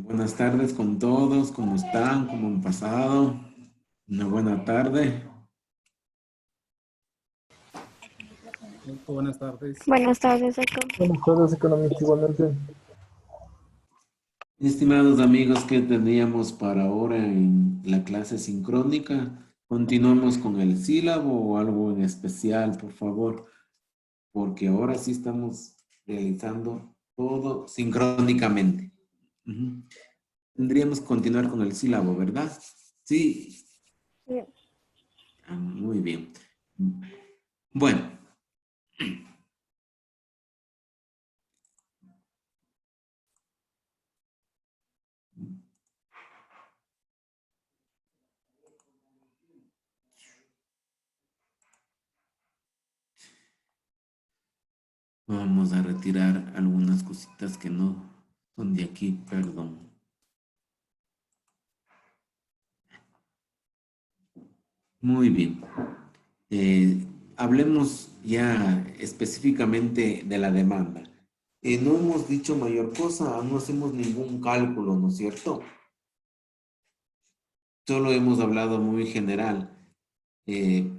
Buenas tardes con todos, ¿cómo están? ¿Cómo han pasado? Una buena tarde. Buenas tardes. Buenas tardes, acá. Buenas tardes, economista, igualmente. Estimados amigos, ¿qué teníamos para ahora en la clase sincrónica? ¿Continuamos con el sílabo o algo en especial, por favor? Porque ahora sí estamos realizando todo sincrónicamente. Ujú. Tendríamos que continuar con el sílabo, ¿verdad? Sí. Sí. Muy bien. Bueno. Vamos a retirar algunas cositas que no son de aquí, perdón. Muy bien. Hablemos ya específicamente de la demanda. No hemos dicho mayor cosa, no hacemos ningún cálculo, ¿no es cierto? Solo hemos hablado muy general. Eh,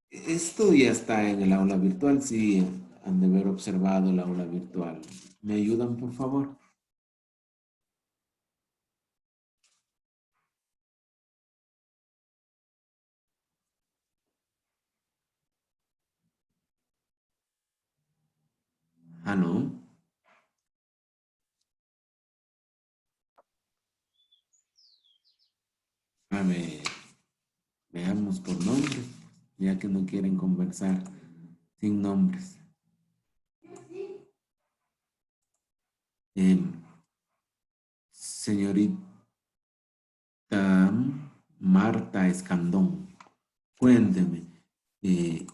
Esto ya está en el aula virtual, sí, han de haber observado el aula virtual. ¿Me ayudan, por favor? Ah, no. A ver. Veamos por nombres, ya que no quieren conversar sin nombres. Señorita Marta Escandón, cuénteme, eh,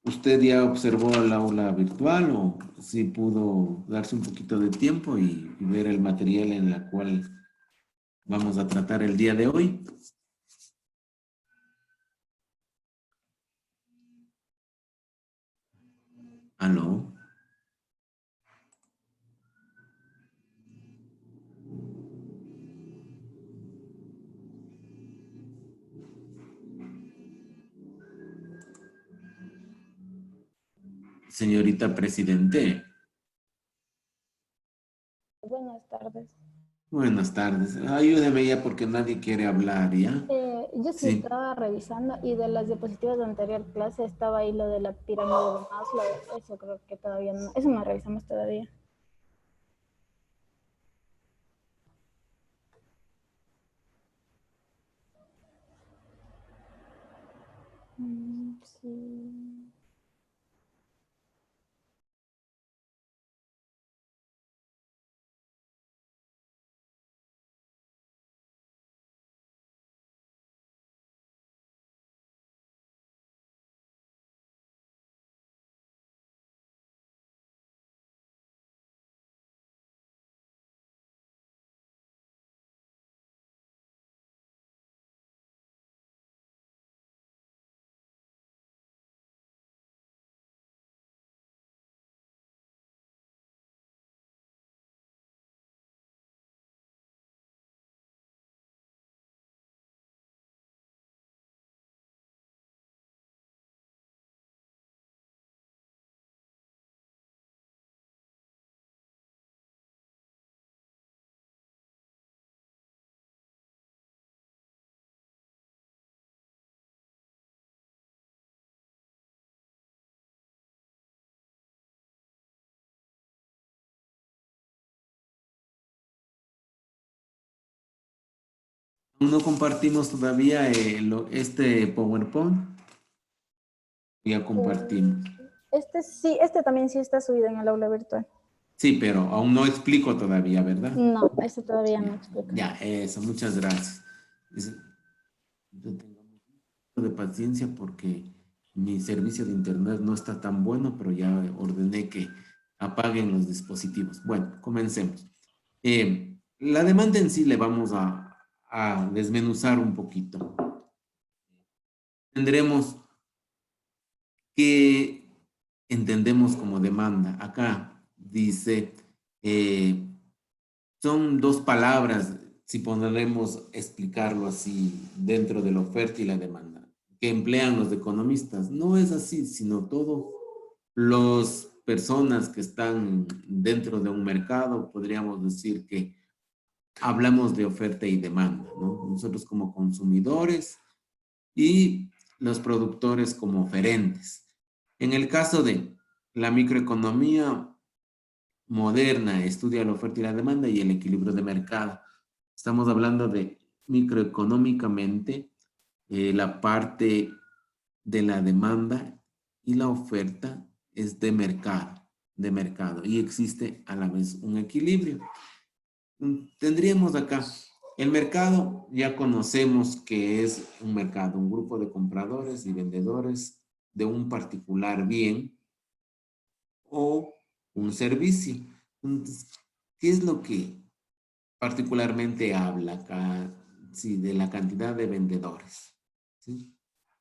¿usted ya observó el aula virtual o si pudo darse un poquito de tiempo y ver el material en la cual vamos a tratar el día de hoy? ¿Aló? Señorita Presidente, Buenas tardes. buenas tardes. Ayúdeme ya porque nadie quiere hablar, ¿ya? Yo sí Sí. estaba revisando y de las diapositivas de anterior clase estaba ahí lo de la pirámide de Maslow. Eso creo que todavía no, eso no revisamos todavía. Sí. No compartimos todavía este PowerPoint. Ya compartimos. Este sí, este también sí está subido en el aula virtual. Sí, pero aún no explico todavía, ¿verdad? No, este todavía no Ya, explica. ya, eso, muchas gracias. Yo tengo un poco de paciencia porque mi servicio de internet no está tan bueno, pero ya ordené que apaguen los dispositivos. Bueno, comencemos. La demanda en sí le vamos a desmenuzar un poquito. Tendremos que entendemos como demanda. Acá dice, eh, son dos palabras, si podremos explicarlo así, dentro de la oferta y la demanda, que emplean los economistas. No es así, sino todo las personas que están dentro de un mercado, podríamos decir que hablamos de oferta y demanda, ¿no? Nosotros como consumidores y los productores como oferentes. En el caso de la microeconomía moderna, estudia la oferta y la demanda y el equilibrio de mercado. Estamos hablando de microeconómicamente la parte de la demanda y la oferta es de mercado y existe a la vez un equilibrio. Tendríamos acá el mercado, ya conocemos que es un mercado, un grupo de compradores y vendedores de un particular bien o un servicio. Entonces, ¿qué es lo que particularmente habla acá? Sí, de la cantidad de vendedores, ¿sí?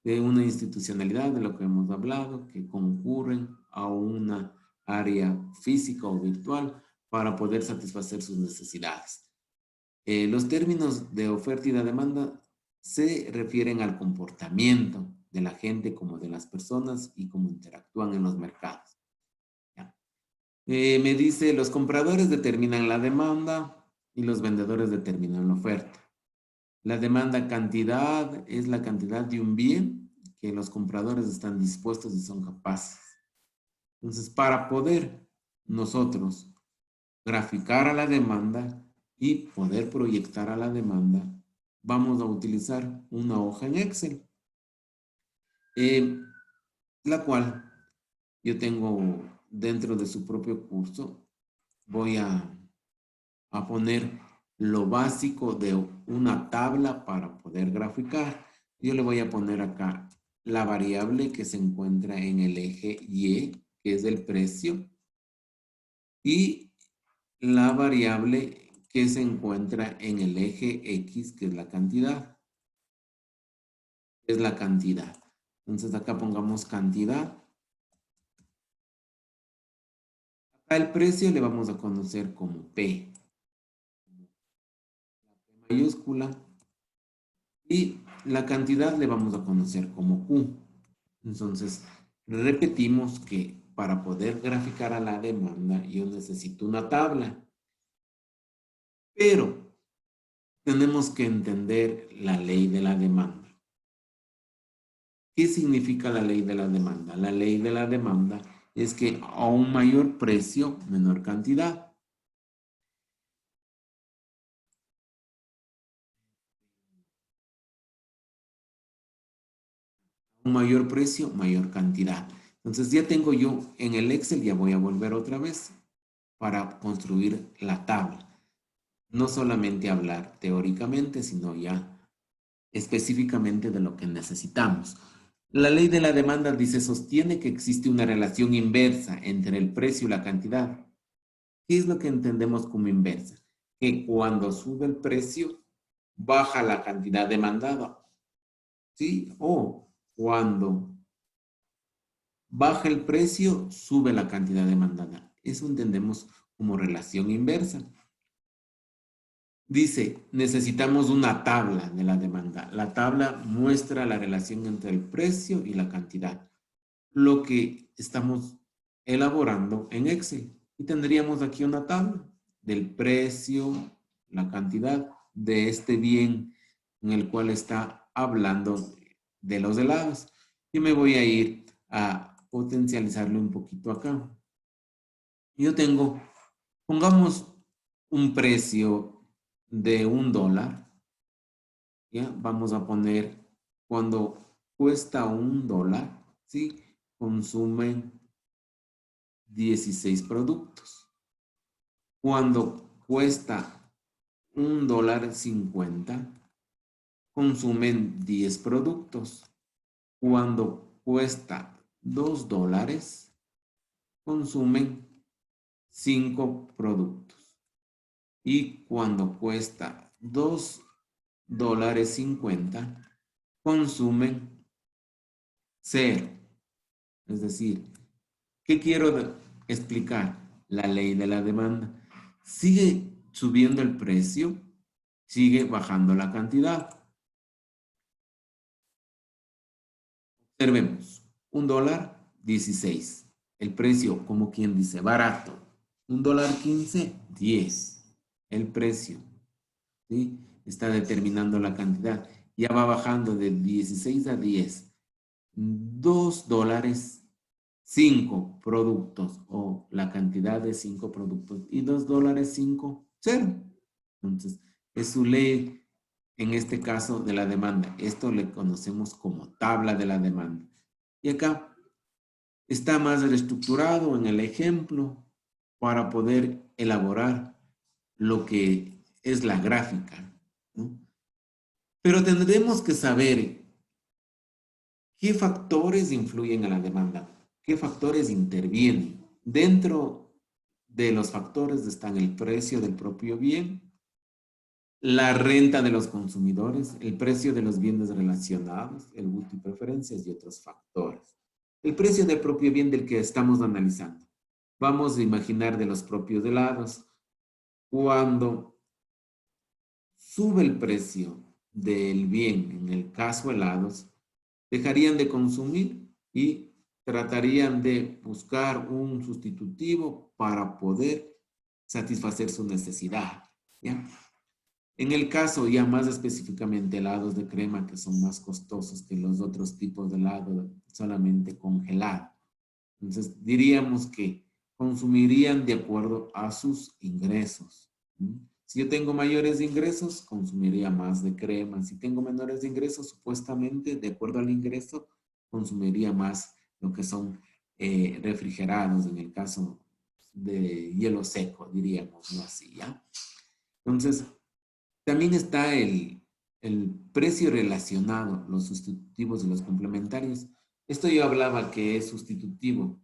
De una institucionalidad de lo que hemos hablado, que concurren a una área física o virtual para poder satisfacer sus necesidades. Los términos de oferta y de demanda se refieren al comportamiento de la gente como de las personas y cómo interactúan en los mercados. ¿Ya? Me dice, los compradores determinan la demanda y los vendedores determinan la oferta. La demanda cantidad es la cantidad de un bien que los compradores están dispuestos y son capaces. Entonces, para poder nosotros graficar a la demanda y poder proyectar a la demanda, vamos a utilizar una hoja en Excel, la cual yo tengo dentro de su propio curso. Voy a poner lo básico de una tabla para poder graficar. Yo le voy a poner acá la variable que se encuentra en el eje Y, que es el precio, y la variable que se encuentra en el eje X, que es la cantidad. Es la cantidad. Entonces acá pongamos cantidad. Acá el precio le vamos a conocer como P. Mayúscula. Y la cantidad le vamos a conocer como Q. Entonces, repetimos que para poder graficar a la demanda, yo necesito una tabla. Pero tenemos que entender la ley de la demanda. ¿Qué significa la ley de la demanda? La ley de la demanda es que a un mayor precio, menor cantidad. Un mayor precio, mayor cantidad. Entonces ya tengo yo en el Excel, ya voy a volver otra vez para construir la tabla. No solamente hablar teóricamente, sino ya específicamente de lo que necesitamos. La ley de la demanda dice, sostiene que existe una relación inversa entre el precio y la cantidad. ¿Qué es lo que entendemos como inversa? Que cuando sube el precio, baja la cantidad demandada. ¿Sí? O cuando baja el precio, sube la cantidad demandada. Eso entendemos como relación inversa. Dice, necesitamos una tabla de la demanda. La tabla muestra la relación entre el precio y la cantidad. Lo que estamos elaborando en Excel. Y tendríamos aquí una tabla del precio, la cantidad de este bien en el cual está hablando de los helados. Y me voy a ir a potencializarlo un poquito acá. Yo tengo, pongamos un precio de $1, ¿ya? Vamos a poner cuando cuesta $1, ¿sí? Consumen 16 productos. Cuando cuesta $1.50, consumen 10 productos. Cuando cuesta $2, consumen 5 productos. Y cuando cuesta $2.50, consumen 0. Es decir, ¿qué quiero explicar? La ley de la demanda. Sigue subiendo el precio, sigue bajando la cantidad. Observemos, $1.16. El precio, como quien dice, barato. $1.15, 10. El precio, ¿sí? Está determinando la cantidad. Ya va bajando de 16 a 10. $2, 5 productos, o la cantidad de 5 productos. Y $2, 5, 0. Entonces, es su ley, en este caso, de la demanda. Esto le conocemos como tabla de la demanda. Y acá está más reestructurado en el ejemplo para poder elaborar lo que es la gráfica, ¿no? Pero tendremos que saber qué factores influyen en la demanda, qué factores intervienen. Dentro de los factores están el precio del propio bien, la renta de los consumidores, el precio de los bienes relacionados, el gusto y preferencias y otros factores. El precio del propio bien del que estamos analizando. Vamos a imaginar de los propios helados. Cuando sube el precio del bien, en el caso helados, dejarían de consumir y tratarían de buscar un sustitutivo para poder satisfacer su necesidad, ¿ya? En el caso ya más específicamente helados de crema, que son más costosos que los otros tipos de helado solamente congelado. Entonces diríamos que consumirían de acuerdo a sus ingresos. Si yo tengo mayores ingresos, consumiría más de crema. Si tengo menores ingresos, supuestamente, de acuerdo al ingreso, consumiría más lo que son refrigerados, en el caso de hielo seco, diríamos, ¿no? Así, ¿ya? Entonces, también está el precio relacionado, los sustitutivos y los complementarios. Esto yo hablaba que es sustitutivo,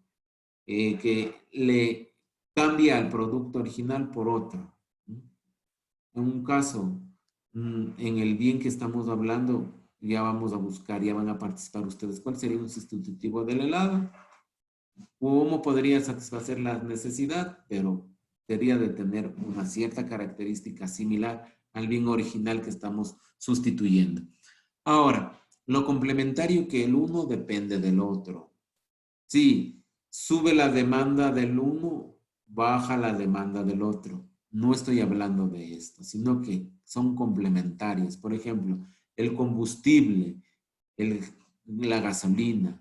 que le cambia al producto original por otro. En un caso, en el bien que estamos hablando, ya vamos a buscar, ya van a participar ustedes. ¿Cuál sería un sustitutivo del helado? ¿Cómo podría satisfacer la necesidad? Pero sería de tener una cierta característica similar al bien original que estamos sustituyendo. Ahora, lo complementario, que el uno depende del otro. Sí, sube la demanda del uno, baja la demanda del otro. No estoy hablando de esto, sino que son complementarios. Por ejemplo, el combustible, la gasolina.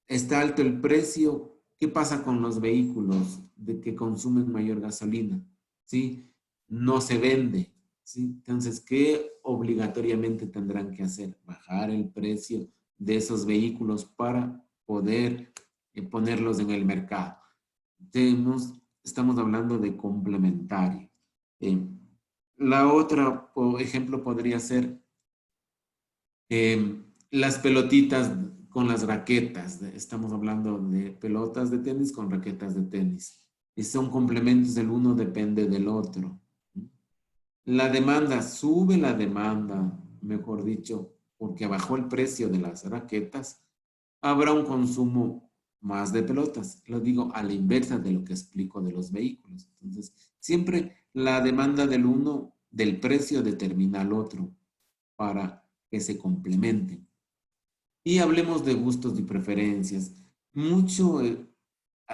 Está alto el precio. ¿Qué pasa con los vehículos de que consumen mayor gasolina? ¿Sí? No se vende. ¿Sí? Entonces, ¿qué obligatoriamente tendrán que hacer? Bajar el precio de esos vehículos para poder ponerlos en el mercado. Estamos hablando de complementario. La otra, por ejemplo, podría ser las pelotitas con las raquetas. Estamos hablando de pelotas de tenis con raquetas de tenis. Y son complementos, el uno depende del otro. La demanda, sube la demanda, mejor dicho, porque bajó el precio de las raquetas, habrá un consumo más de pelotas. Lo digo a la inversa de lo que explico de los vehículos. Entonces, siempre la demanda del uno, del precio, determina al otro para que se complementen. Y hablemos de gustos y preferencias.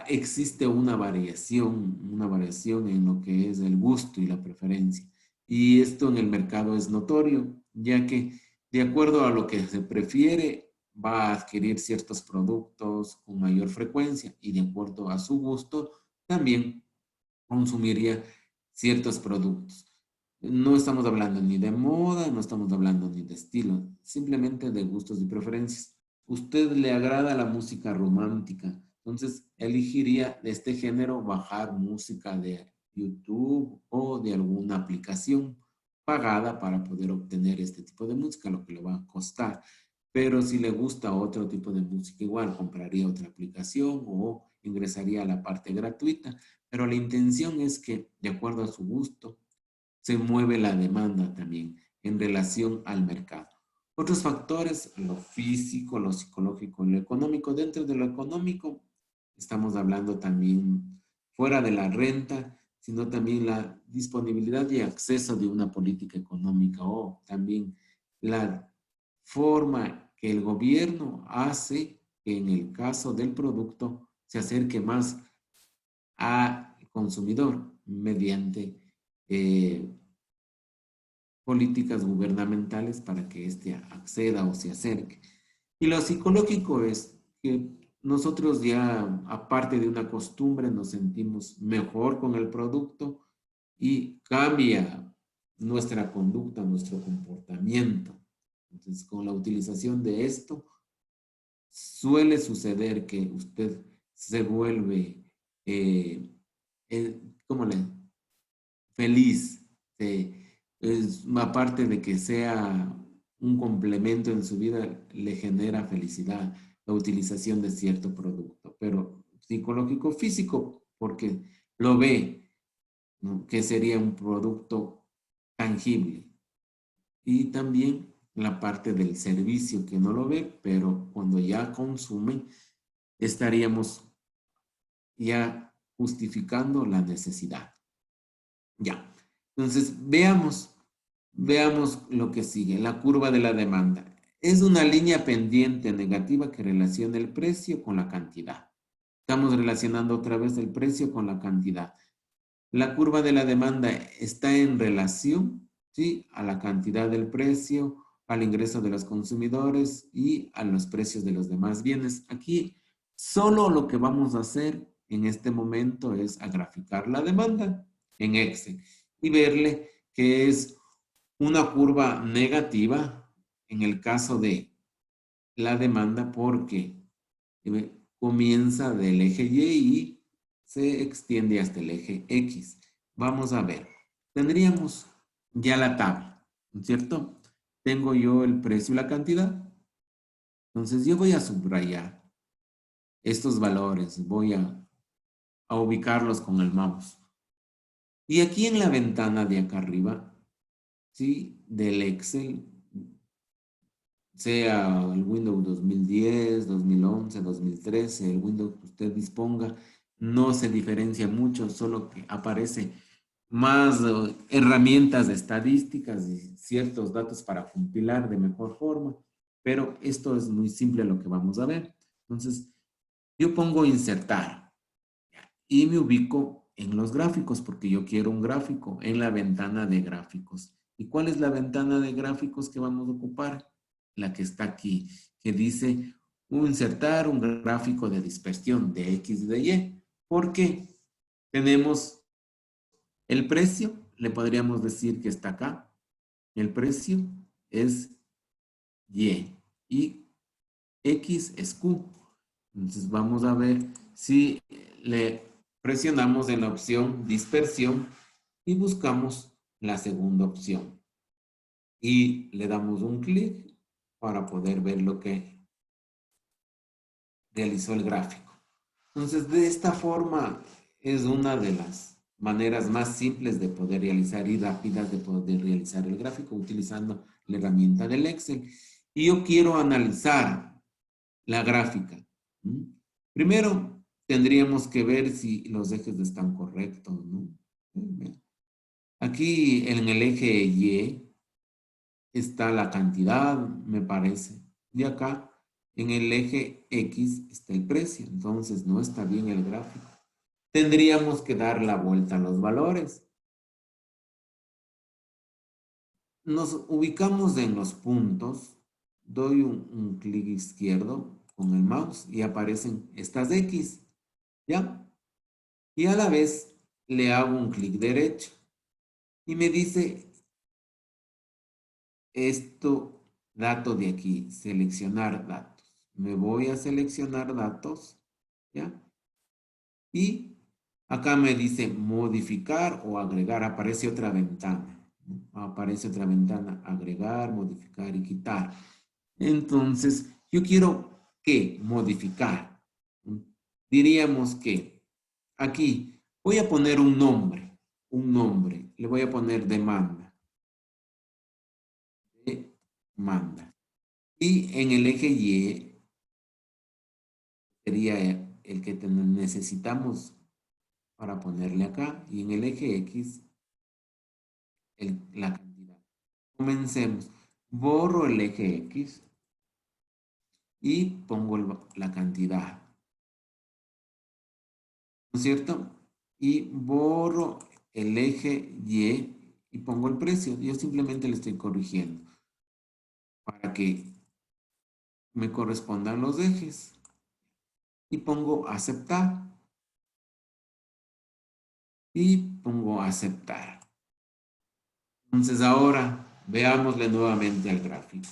Existe una variación en lo que es el gusto y la preferencia. Y esto en el mercado es notorio, ya que de acuerdo a lo que se prefiere, va a adquirir ciertos productos con mayor frecuencia y de acuerdo a su gusto, también consumiría ciertos productos. No estamos hablando ni de moda, no estamos hablando ni de estilo, simplemente de gustos y preferencias. ¿Usted le agrada la música romántica? Entonces, elegiría de este género bajar música de YouTube o de alguna aplicación pagada para poder obtener este tipo de música, lo que le va a costar. Pero si le gusta otro tipo de música, igual compraría otra aplicación o ingresaría a la parte gratuita. Pero la intención es que, de acuerdo a su gusto, se mueve la demanda también en relación al mercado. Otros factores, lo físico, lo psicológico, lo económico. Dentro de lo económico, estamos hablando también fuera de la renta, sino también la disponibilidad y acceso de una política económica o también la forma que el gobierno hace que en el caso del producto se acerque más al consumidor mediante políticas gubernamentales para que éste acceda o se acerque. Y lo psicológico es que nosotros ya, aparte de una costumbre, nos sentimos mejor con el producto y cambia nuestra conducta, nuestro comportamiento. Entonces, con la utilización de esto, suele suceder que usted se vuelve, ¿cómo le? Feliz. Aparte de que sea un complemento en su vida, le genera felicidad la utilización de cierto producto, pero psicológico, físico, porque lo ve, ¿no? Que sería un producto tangible. Y también la parte del servicio que no lo ve, pero cuando ya consume, estaríamos ya justificando la necesidad. Ya. Entonces, veamos lo que sigue, la curva de la demanda. Es una línea pendiente negativa que relaciona el precio con la cantidad. Estamos relacionando otra vez el precio con la cantidad. La curva de la demanda está en relación, ¿sí?, a la cantidad del precio, al ingreso de los consumidores y a los precios de los demás bienes. Aquí solo lo que vamos a hacer en este momento es a graficar la demanda en Excel y verle que es una curva negativa en el caso de la demanda porque comienza del eje Y y se extiende hasta el eje X. Vamos a ver. Tendríamos ya la tabla, ¿no es cierto? Tengo yo el precio y la cantidad. Entonces yo voy a subrayar estos valores. Voy a ubicarlos con el mouse. Y aquí en la ventana de acá arriba, ¿sí?, del Excel, sea el Windows 2010, 2011, 2013, el Windows que usted disponga, no se diferencia mucho, solo que aparece más herramientas de estadísticas y ciertos datos para compilar de mejor forma, pero esto es muy simple lo que vamos a ver. Entonces, yo pongo insertar y me ubico en los gráficos porque yo quiero un gráfico en la ventana de gráficos. ¿Y cuál es la ventana de gráficos que vamos a ocupar? La que está aquí, que dice insertar un gráfico de dispersión de X y de Y. Porque tenemos el precio, le podríamos decir que está acá. El precio es Y y X es Q. Entonces vamos a ver si le presionamos en la opción dispersión y buscamos la segunda opción. Y le damos un clic para poder ver lo que realizó el gráfico. Entonces, de esta forma es una de las maneras más simples de poder realizar y rápidas de poder realizar el gráfico utilizando la herramienta del Excel. Y yo quiero analizar la gráfica. Primero, tendríamos que ver si los ejes están correctos, ¿no? Aquí en el eje Y está la cantidad, me parece. Y acá en el eje X está el precio. Entonces no está bien el gráfico. Tendríamos que dar la vuelta a los valores. Nos ubicamos en los puntos. Doy un clic izquierdo con el mouse y aparecen estas X. ¿Ya? Y a la vez le hago un clic derecho. Y me dice esto, dato de aquí, seleccionar datos. Me voy a seleccionar datos, ¿ya? Y acá me dice modificar o agregar, aparece otra ventana, ¿no? Aparece otra ventana, agregar, modificar y quitar. Entonces, yo quiero ¿qué? Modificar. Diríamos que aquí voy a poner un nombre, le voy a poner demanda. Demanda. Y en el eje Y sería el que necesitamos para ponerle acá. Y en el eje X, la cantidad. Comencemos. Borro el eje X y pongo la cantidad. ¿No es cierto? Y borro el eje Y y pongo el precio. Yo simplemente le estoy corrigiendo para que me correspondan los ejes. Y pongo aceptar. Y pongo aceptar. Entonces ahora veámosle nuevamente al gráfico.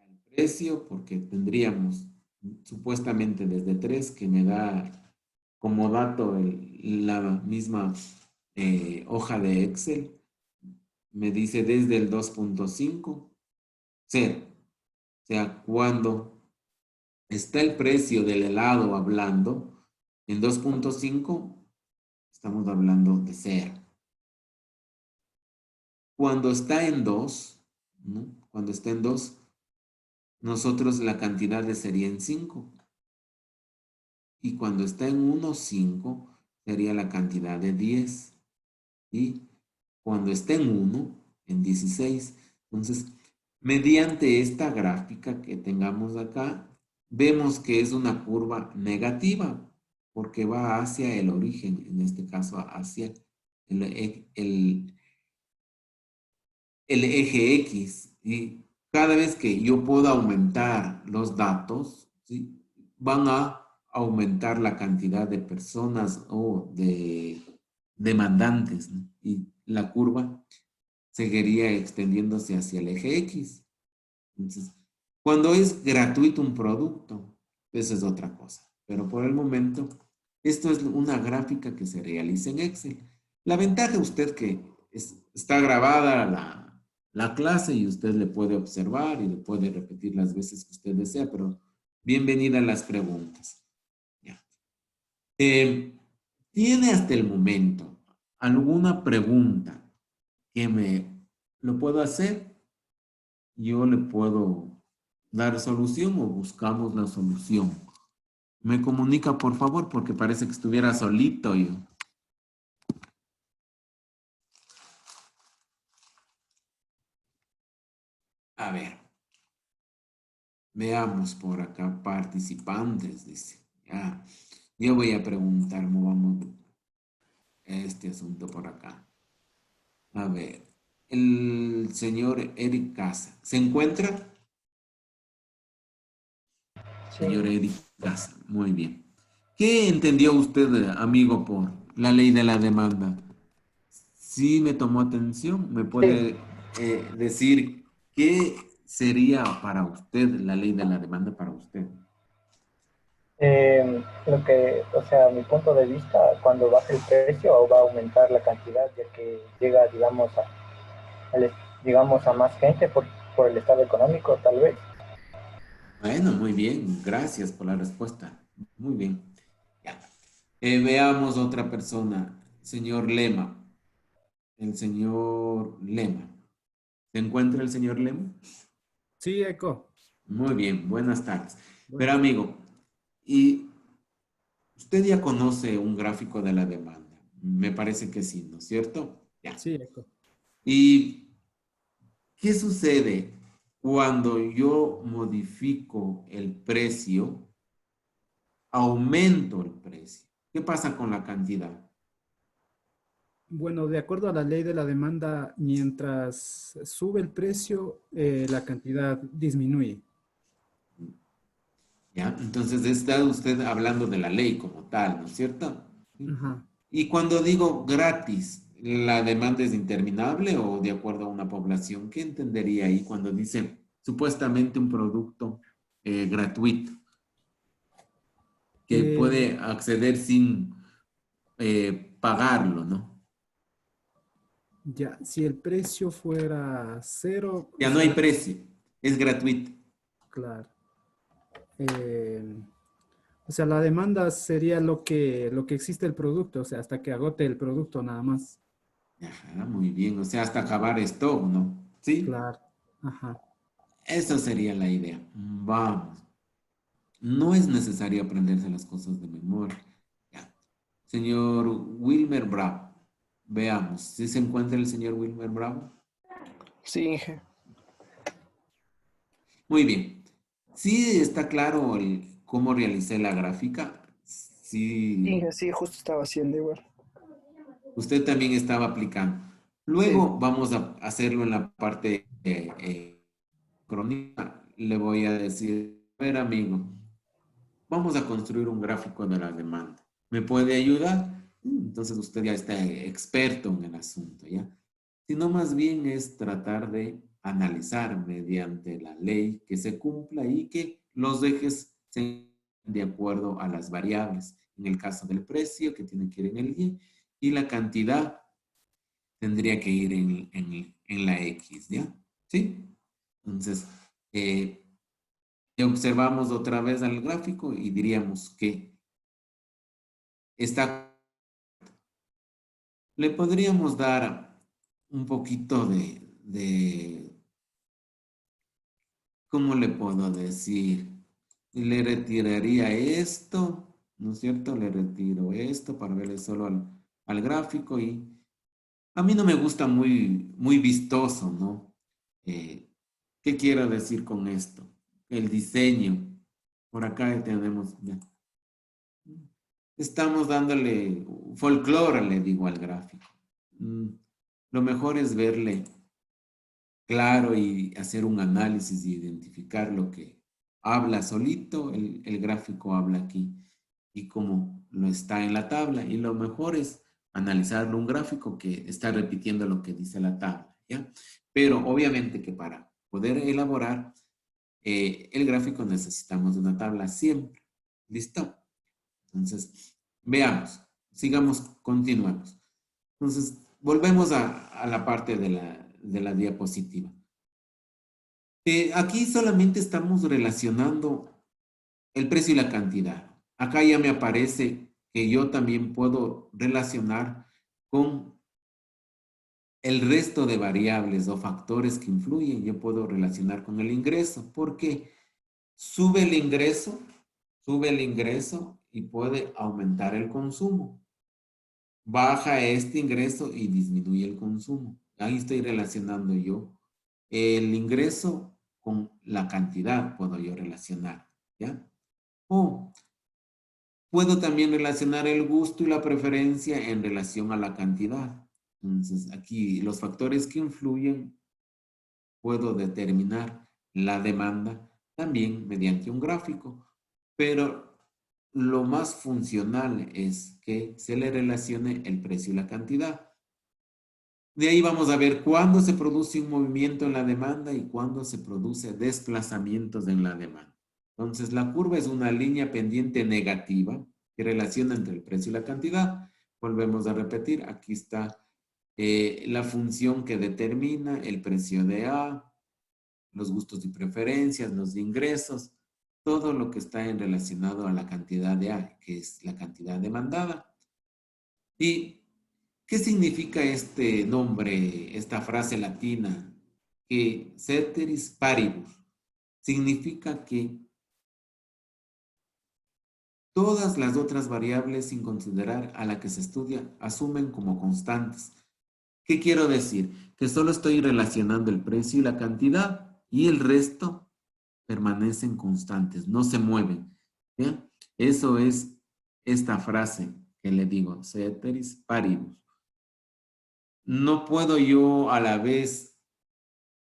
El precio, porque tendríamos supuestamente desde 3 que me da como dato la misma hoja de Excel. Me dice desde el 2.5, 0. O sea, cuando está el precio del helado hablando en 2.5, estamos hablando de 0. Cuando está en 2, ¿no? Cuando está en 2, nosotros la cantidad sería en 5. Y cuando está en 1.5, sería la cantidad de 10. Y cuando está en 1, en 16. Entonces, mediante esta gráfica que tengamos acá, vemos que es una curva negativa, porque va hacia el origen, en este caso hacia el eje X. Y cada vez que yo puedo aumentar los datos, ¿sí? Van a aumentar la cantidad de personas o de demandantes, ¿no? Y la curva seguiría extendiéndose hacia el eje X. Entonces, cuando es gratuito un producto, eso es otra cosa. Pero por el momento, esto es una gráfica que se realiza en Excel. La ventaja usted que está grabada la clase y usted le puede observar y le puede repetir las veces que usted desea, pero bienvenida a las preguntas. Ya. ¿Tiene hasta el momento alguna pregunta que me lo puedo hacer? Yo le puedo dar solución o buscamos la solución. Me comunica, por favor, porque parece que estuviera solito yo. A ver, veamos por acá, participantes, dice. Ya, yo voy a preguntar, movamos este asunto por acá. A ver, el señor Eric Casa, ¿se encuentra? Sí. Señor Eric Casa, muy bien. ¿Qué entendió usted, amigo, por la ley de la demanda? Sí me tomó atención. ¿Me Sí. puede decir qué sería para usted la ley de la demanda para usted? Lo que, o sea, mi punto de vista, cuando baja el precio va a aumentar la cantidad, ya que llega, al- digamos, a más gente por el estado económico, tal vez. Bueno, muy bien. Gracias por la respuesta. Muy bien. Ya. Veamos otra persona. Señor Lema. El señor Lema. ¿Se encuentra el señor Lema? Sí, Eco. Muy bien. Buenas tardes. Pero Buenas. amigo, y usted ya conoce un gráfico de la demanda. Me parece que sí, ¿no es cierto? Ya. Sí, Eco. ¿Y qué sucede cuando yo modifico el precio, aumento el precio? ¿Qué pasa con la cantidad? Bueno, de acuerdo a la ley de la demanda, mientras sube el precio, la cantidad disminuye. ¿Ya? Entonces está usted hablando de la ley como tal, ¿no es cierto? ¿Sí? Ajá. Y cuando digo gratis, ¿la demanda es interminable o de acuerdo a una población? ¿Qué entendería ahí cuando dice supuestamente un producto gratuito que Eh, puede acceder sin pagarlo, ¿no? ya, si el precio fuera cero, o Ya no sea, hay precio, es gratuito. claro. Eh, o sea, la demanda sería lo que existe el producto, o sea, hasta que agote el producto nada más. Ajá, muy bien, o sea, hasta acabar esto, ¿no? ¿Sí? Claro. Ajá. Esa sería la idea. Vamos. No es necesario aprenderse las cosas de memoria. Ya. Señor Wilmer Bravo. Veamos, ¿si se encuentra el señor Wilmer Bravo? Sí, Inge. Muy bien. Sí está claro cómo realicé la gráfica. Sí, Inge, sí, justo estaba haciendo igual. usted también estaba aplicando. Sí. Luego vamos a hacerlo en la parte crónica. Le voy a decir, a ver, amigo, vamos a construir un gráfico de la demanda. ¿Me puede ayudar? Entonces usted ya está experto en el asunto, ¿ya? Sino más bien es tratar de analizar mediante la ley que se cumpla y que los ejes sean de acuerdo a las variables. En el caso del precio, que tiene que ir en el Y, y la cantidad tendría que ir en la X, ¿ya? ¿Sí? Entonces, observamos otra vez al gráfico y diríamos que está. Le podríamos dar un poquito ¿cómo le puedo decir? Le retiraría esto, ¿no es cierto? Le retiro esto para verle solo al gráfico y a mí no me gusta muy vistoso, ¿no? ¿Qué quiero decir con esto? El diseño. Por acá tenemos, ya. Estamos dándole folclore, le digo al gráfico. Lo mejor es verle claro y hacer un análisis y identificar lo que habla solito, el gráfico habla aquí y cómo lo está en la tabla. Y lo mejor es analizarlo un gráfico que está repitiendo lo que dice la tabla, ¿ya? Pero obviamente que para poder elaborar el gráfico necesitamos de una tabla siempre. ¿Listo? Entonces, veamos, sigamos, continuemos. Entonces, volvemos a la parte de la diapositiva. Aquí solamente estamos relacionando el precio y la cantidad. Acá ya me aparece que yo también puedo relacionar con el resto de variables o factores que influyen. Yo puedo relacionar con el ingreso porque sube el ingreso y puede aumentar el consumo. Baja este ingreso y disminuye el consumo. Ahí estoy relacionando yo el ingreso con la cantidad, puedo yo relacionar, ¿ya? O puedo también relacionar el gusto y la preferencia en relación a la cantidad. Entonces, aquí los factores que influyen, puedo determinar la demanda también mediante un gráfico, pero lo más funcional es que se le relacione el precio y la cantidad. De ahí vamos a ver cuándo se produce un movimiento en la demanda y cuándo se produce desplazamientos en la demanda. Entonces, la curva es una línea pendiente negativa que relaciona entre el precio y la cantidad. Volvemos a repetir, aquí está la función que determina el precio de A, los gustos y preferencias, los ingresos, todo lo que está en relacionado a la cantidad de A, que es la cantidad demandada. ¿Y qué significa este nombre, esta frase latina? Que ceteris paribus significa que todas las otras variables sin considerar a la que se estudia asumen como constantes. ¿Qué quiero decir? Que solo estoy relacionando el precio y la cantidad y el resto permanecen constantes, no se mueven. ¿Ya? Eso es esta frase que le digo, ceteris paribus. No puedo yo a la vez,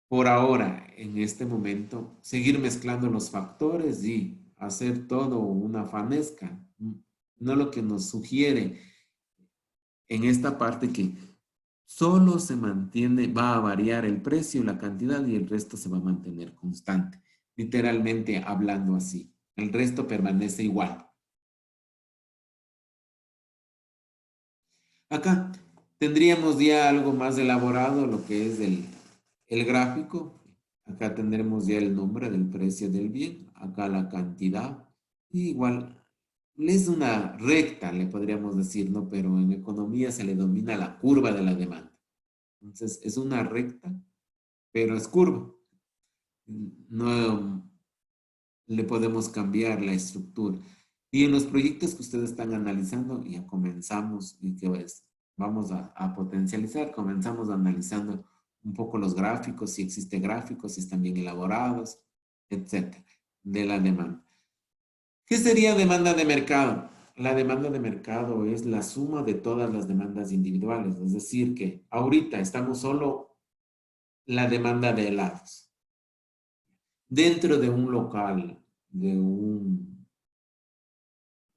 por ahora, en este momento, seguir mezclando los factores y hacer todo una fanesca. No lo que nos sugiere en esta parte que solo se mantiene, va a variar el precio, la cantidad y el resto se va a mantener constante. Literalmente hablando así. El resto permanece igual. Acá tendríamos ya algo más elaborado, lo que es el gráfico. Acá tendremos ya el nombre del precio del bien. Acá la cantidad. Y igual, es una recta, le podríamos decir, ¿no? Pero en economía se le denomina la curva de la demanda. Entonces, es una recta, pero es curva. No le podemos cambiar la estructura. Y en los proyectos que ustedes están analizando, ya comenzamos y que vamos a potencializar, comenzamos analizando un poco los gráficos, si existe gráficos, si están bien elaborados, etcétera, de la demanda. ¿Qué sería demanda de mercado? La demanda de mercado es la suma de todas las demandas individuales, es decir, que ahorita estamos solo la demanda de helados. Dentro de un local,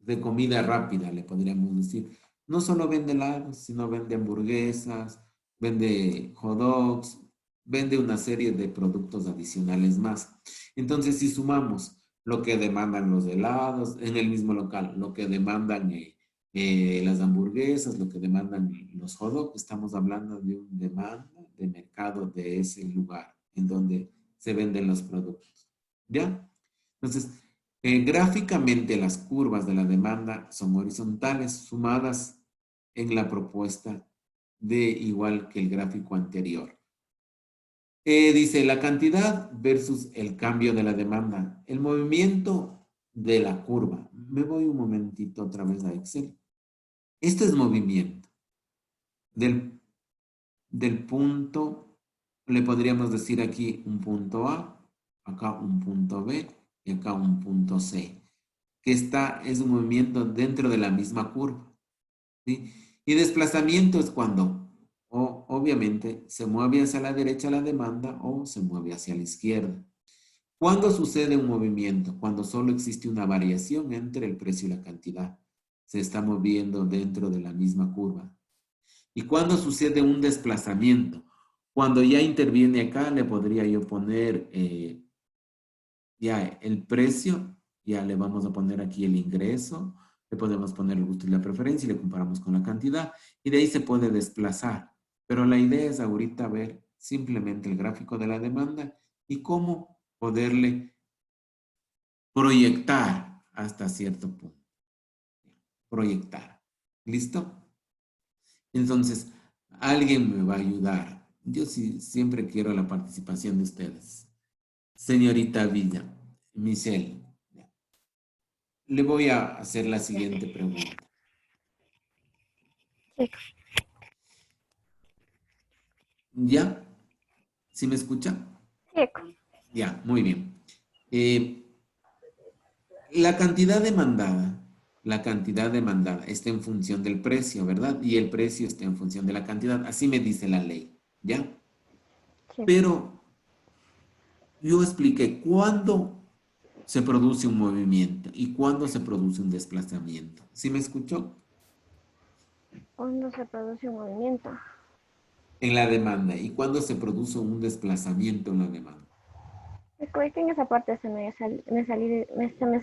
de comida rápida, le podríamos decir, no solo vende helados, sino vende hamburguesas, vende hot dogs, vende una serie de productos adicionales más. Entonces, si sumamos lo que demandan los helados en el mismo local, lo que demandan las hamburguesas, lo que demandan los hot dogs, estamos hablando de una demanda de mercado de ese lugar en donde se venden los productos. ¿Ya? Entonces, gráficamente las curvas de la demanda son horizontales sumadas en la propuesta de igual que el gráfico anterior. Dice la cantidad versus el cambio de la demanda. El movimiento de la curva. Me voy un momentito otra vez a Excel. Este es movimiento. Del punto, le podríamos decir aquí un punto A, acá un punto B y acá un punto C, que es un movimiento dentro de la misma curva, ¿sí? Y desplazamiento es cuando, obviamente, se mueve hacia la derecha la demanda o se mueve hacia la izquierda. ¿Cuándo sucede un movimiento? Cuando solo existe una variación entre el precio y la cantidad. Se está moviendo dentro de la misma curva. ¿Y cuándo sucede un desplazamiento? Cuando ya interviene acá, le podría yo poner ya el precio, ya le vamos a poner aquí el ingreso, le podemos poner el gusto y la preferencia y le comparamos con la cantidad y de ahí se puede desplazar. Pero la idea es ahorita ver simplemente el gráfico de la demanda y cómo poderle proyectar hasta cierto punto. Proyectar. ¿Listo? Entonces, alguien me va a ayudar. Yo sí, siempre quiero la participación de ustedes. Señorita Villa, Michelle, le voy a hacer la siguiente pregunta. Sí. ¿Ya? ¿Sí me escucha? Sí. Ya, muy bien. La cantidad demandada está en función del precio, ¿verdad? Y el precio está en función de la cantidad. Así me dice la ley, ¿ya? Sí. Pero yo expliqué cuándo se produce un movimiento y cuándo se produce un desplazamiento. ¿Sí me escuchó? ¿Cuándo se produce un movimiento? En la demanda y cuándo se produce un desplazamiento en la demanda. Creo que en esa parte se me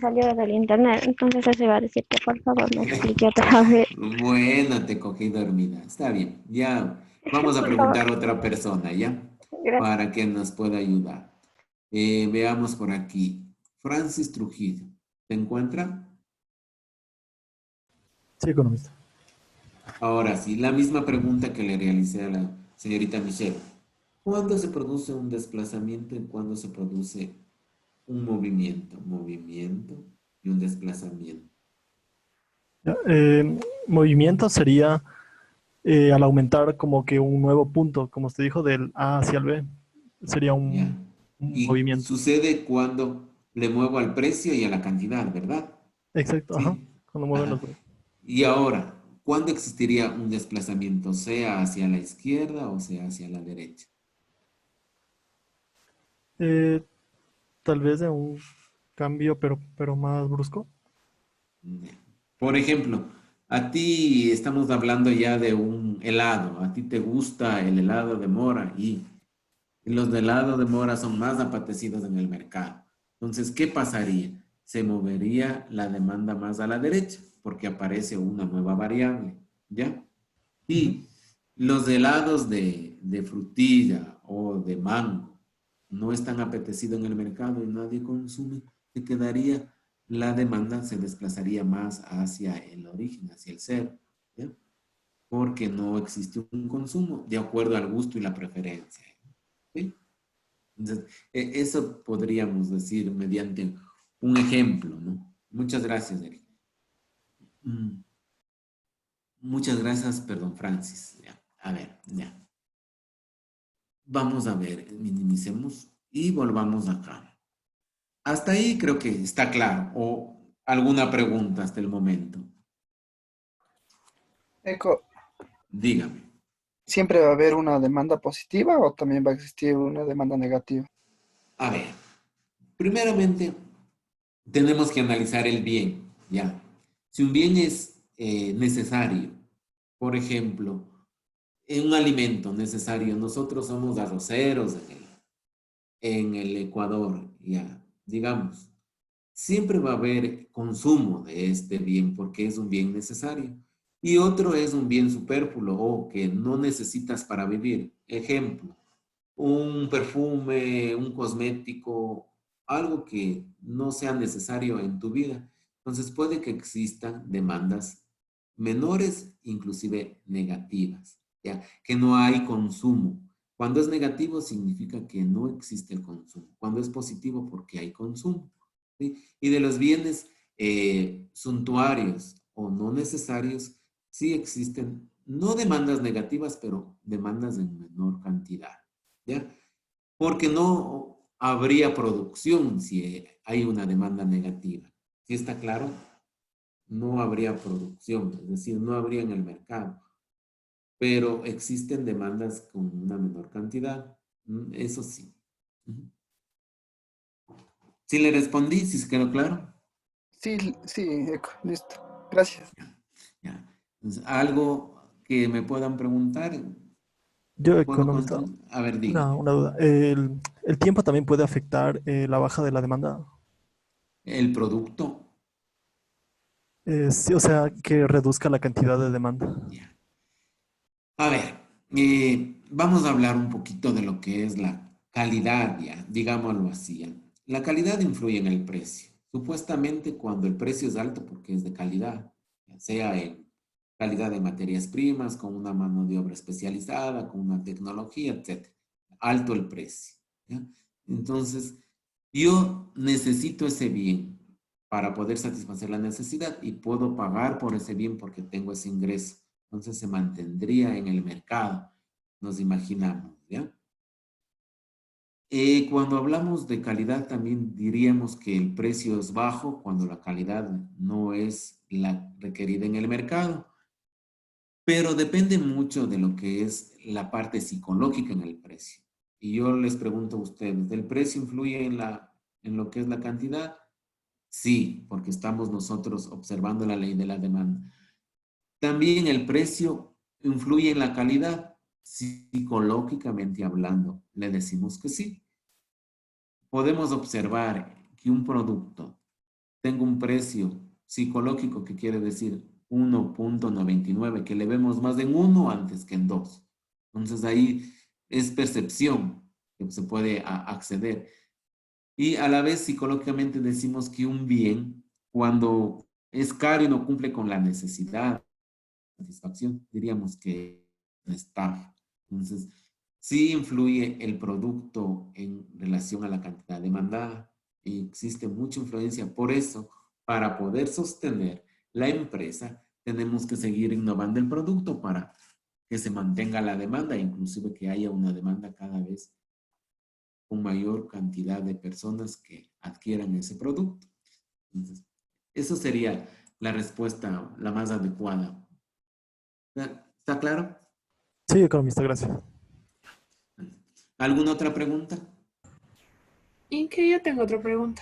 salió del internet, entonces eso iba a decir que por favor me explique otra vez. Bueno, te cogí dormida. Está bien. Ya vamos a Por favor, preguntar a otra persona, ¿ya? gracias. Para que nos pueda ayudar. Veamos por aquí. Francis Trujillo. ¿Se encuentra? Sí, economista. Ahora sí, la misma pregunta que le realicé a la señorita Michelle. ¿Cuándo se produce un desplazamiento y cuándo se produce un movimiento? Movimiento y un desplazamiento. Ya, movimiento sería al aumentar como que un nuevo punto, como usted dijo, del A hacia el B. Sería ¿Ya? un Y movimiento. sucede cuando le muevo al precio y a la cantidad, ¿verdad? Exacto, ajá. ¿Sí? Cuando mueven los Ajá. dos. Y ahora, ¿cuándo existiría un desplazamiento? ¿Sea hacia la izquierda o sea hacia la derecha? Eh, Tal vez de un cambio, pero más brusco. Ya. Por ejemplo, a ti estamos hablando ya de un helado. A ti te gusta el helado de mora y los de helado de mora son más apetecidos en el mercado. Entonces, ¿qué pasaría? Se movería la demanda más a la derecha porque aparece una nueva variable, ¿ya? Ujú. Y los helados de frutilla o de mango no están apetecidos en el mercado y nadie consume, se quedaría, la demanda se desplazaría más hacia el origen, hacia el cero, ¿ya? Porque no existe un consumo de acuerdo al gusto y la preferencia, ¿sí? Entonces, eso podríamos decir mediante un ejemplo, ¿no? Muchas gracias, Eric. Muchas gracias, perdón, Francis. Ya, a ver, ya. Vamos a ver, minimicemos y volvamos acá. Hasta ahí creo que está claro. ¿O alguna pregunta hasta el momento? Eco, Dígame. ¿siempre va a haber una demanda positiva o también va a existir una demanda negativa? A ver, primeramente tenemos que analizar el bien, ¿ya? Si un bien es necesario, por ejemplo, un alimento necesario, nosotros somos arroceros en el Ecuador, ya, digamos, siempre va a haber consumo de este bien porque es un bien necesario. Y otro es un bien superfluo o que no necesitas para vivir. Ejemplo, un perfume, un cosmético, algo que no sea necesario en tu vida. Entonces puede que existan demandas menores, inclusive negativas, ¿ya? Que no hay consumo. Cuando es negativo significa que no existe el consumo. Cuando es positivo porque hay consumo, ¿sí? Y de los bienes suntuarios o no necesarios, sí existen, no demandas negativas, pero demandas en menor cantidad, ¿ya? Porque no habría producción si hay una demanda negativa. ¿Sí está claro? No habría producción, es decir, no habría en el mercado. Pero existen demandas con una menor cantidad. Eso sí. ¿Sí le respondí? ¿Sí se quedó claro? Sí, sí, Eco, listo. Gracias. Ya. Entonces, algo que me puedan preguntar, Yo, puedo economista, contestar. A ver, dígame. una duda. ¿El tiempo también puede afectar la baja de la demanda? El producto. Sí, o sea, que reduzca la cantidad de demanda. Ya. A ver, vamos a hablar un poquito de lo que es la calidad, ya, digámoslo así, ya. La calidad influye en el precio. Supuestamente cuando el precio es alto porque es de calidad, ya sea en calidad de materias primas, con una mano de obra especializada, con una tecnología, etc. Alto el precio, ¿ya? Entonces, yo necesito ese bien para poder satisfacer la necesidad y puedo pagar por ese bien porque tengo ese ingreso. Entonces se mantendría en el mercado, nos imaginamos, ¿ya? Cuando hablamos de calidad también diríamos que el precio es bajo cuando la calidad no es la requerida en el mercado, pero depende mucho de lo que es la parte psicológica en el precio. Y yo les pregunto a ustedes, ¿el precio influye en lo que es la cantidad? Sí, porque estamos nosotros observando la ley de la demanda. También el precio influye en la calidad, psicológicamente hablando. Le decimos que sí. Podemos observar que un producto tenga un precio psicológico, que quiere decir 1.99, que le vemos más en 1 antes que en 2. Entonces ahí es percepción que se puede acceder. Y a la vez psicológicamente decimos que un bien, cuando es caro y no cumple con la necesidad, satisfacción, diríamos que está. Entonces, sí influye el producto en relación a la cantidad demandada y existe mucha influencia. Por eso, para poder sostener la empresa, tenemos que seguir innovando el producto para que se mantenga la demanda, inclusive que haya una demanda cada vez con mayor cantidad de personas que adquieran ese producto. Entonces, eso sería la respuesta la más adecuada. ¿Está claro? Sí, economista, gracias. ¿Alguna otra pregunta? Y que yo tengo otra pregunta.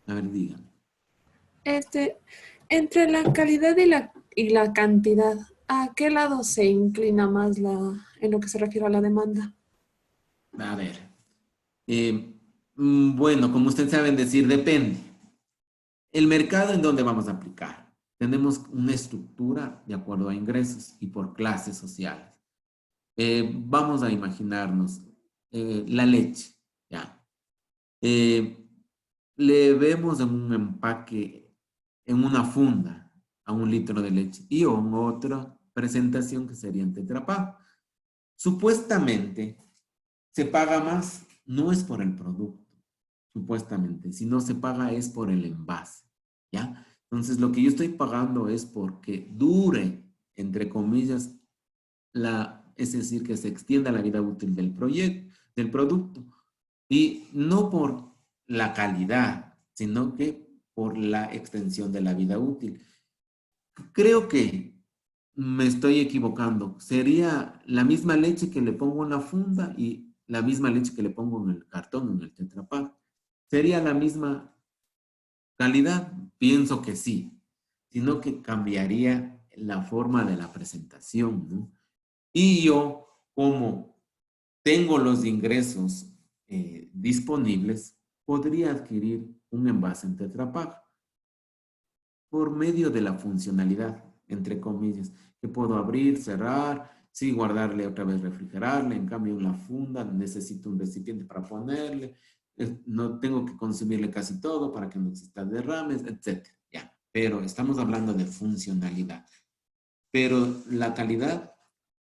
A ver, dígame. Este, entre la calidad y la cantidad, ¿a qué lado se inclina más en lo que se refiere a la demanda? A ver. Bueno, como ustedes saben decir, depende. El mercado en donde vamos a aplicar. Tenemos una estructura de acuerdo a ingresos y por clases sociales. Vamos a imaginarnos la leche, ¿ya? Le vemos en un empaque, en una funda, a 1 litro de leche y en otra presentación que sería en Tetra Pak. Supuestamente se paga más, no es por el producto, supuestamente, si no se paga es por el envase, ¿ya? Entonces, lo que yo estoy pagando es porque dure, entre comillas, es decir, que se extienda la vida útil del proyecto, del producto. Y no por la calidad, sino que por la extensión de la vida útil. Creo que me estoy equivocando. Sería la misma leche que le pongo en la funda y la misma leche que le pongo en el cartón, en el Tetra Pak. ¿Sería la misma calidad? Pienso que sí, sino que cambiaría la forma de la presentación, ¿no? Y yo, como tengo los ingresos disponibles, podría adquirir un envase en Tetra Pak por medio de la funcionalidad, entre comillas, que puedo abrir, cerrar, sí, guardarle otra vez, refrigerarle. En cambio, en la funda necesito un recipiente para ponerle, no tengo que consumirle casi todo para que no exista derrames, etc. Ya, pero estamos hablando de funcionalidad. Pero la calidad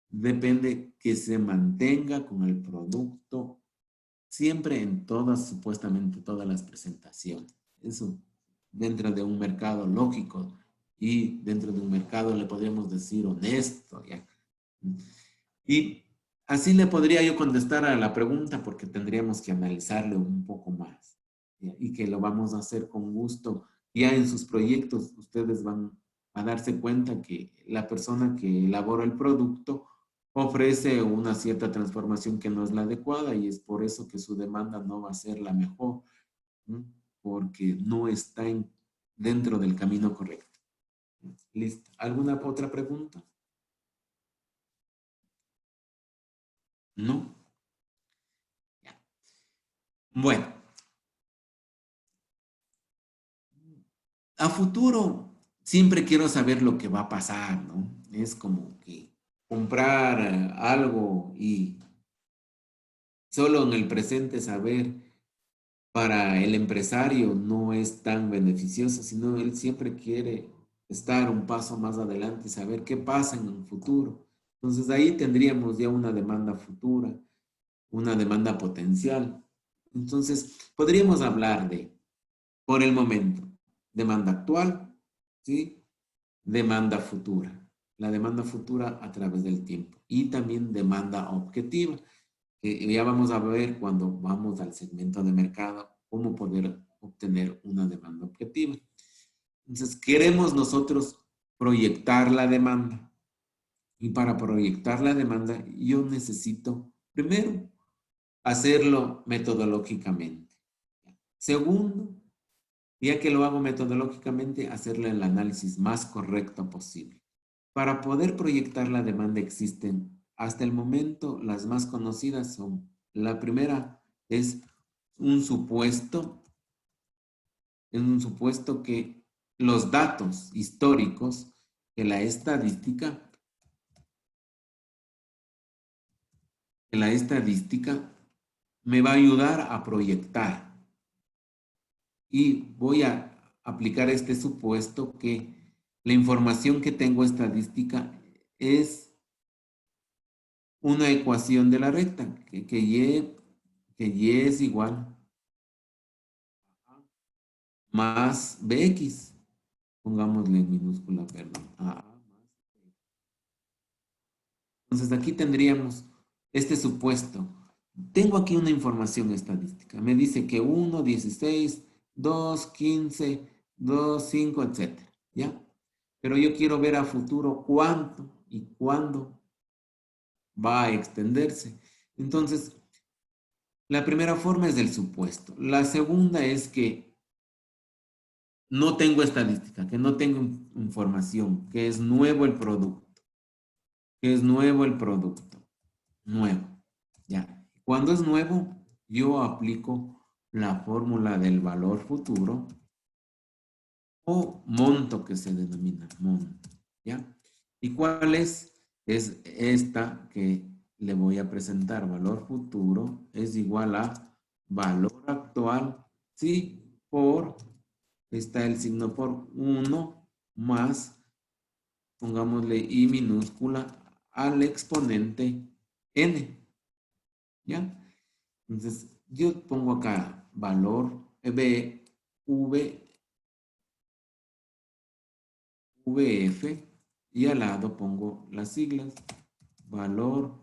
depende que se mantenga con el producto siempre en todas, supuestamente todas las presentaciones. Eso dentro de un mercado lógico y dentro de un mercado le podríamos decir honesto, ¿ya? Y así le podría yo contestar a la pregunta porque tendríamos que analizarle un poco más, ¿ya? Y que lo vamos a hacer con gusto. Ya en sus proyectos ustedes van a darse cuenta que la persona que elabora el producto ofrece una cierta transformación que no es la adecuada y es por eso que su demanda no va a ser la mejor, ¿no? Porque no está dentro del camino correcto. ¿Listo? ¿Alguna otra pregunta? ¿No? Ya. Bueno, a futuro siempre quiero saber lo que va a pasar, ¿no? Es como que comprar algo y solo en el presente saber para el empresario no es tan beneficioso, sino él siempre quiere estar un paso más adelante y saber qué pasa en un futuro. Entonces ahí tendríamos ya una demanda futura, una demanda potencial. Entonces podríamos hablar de, por el momento, demanda actual, ¿sí? Demanda futura. La demanda futura a través del tiempo y también demanda objetiva, que ya vamos a ver cuando vamos al segmento de mercado cómo poder obtener una demanda objetiva. Entonces, queremos nosotros proyectar la demanda. Y para proyectar la demanda, yo necesito, primero, hacerlo metodológicamente. Segundo, ya que lo hago metodológicamente, hacerle el análisis más correcto posible. Para poder proyectar la demanda existen, hasta el momento, las más conocidas son, la primera es un supuesto que los datos históricos, que la estadística me va a ayudar a proyectar. Y voy a aplicar este supuesto que la información que tengo estadística es una ecuación de la recta, que y es igual a más bx. Pongámosle en minúscula, perdón. Entonces aquí tendríamos este supuesto. Tengo aquí una información estadística. Me dice que 1, 16, 2, 15, 2, 5, etc. ¿Ya? Pero yo quiero ver a futuro cuánto y cuándo va a extenderse. Entonces, la primera forma es del supuesto. La segunda es que no tengo estadística, que no tengo información, que es nuevo el producto. Que es nuevo el producto. Nuevo. Ya. Cuando es nuevo, yo aplico la fórmula del valor futuro o monto que se denomina monto. ¿Ya? ¿Y cuál es? Es esta que le voy a presentar. Valor futuro es igual a valor actual, sí, por, está el signo por 1 más, pongámosle I minúscula, al exponente N. ¿Ya? Entonces, yo pongo acá valor V VF y al lado pongo las siglas, valor.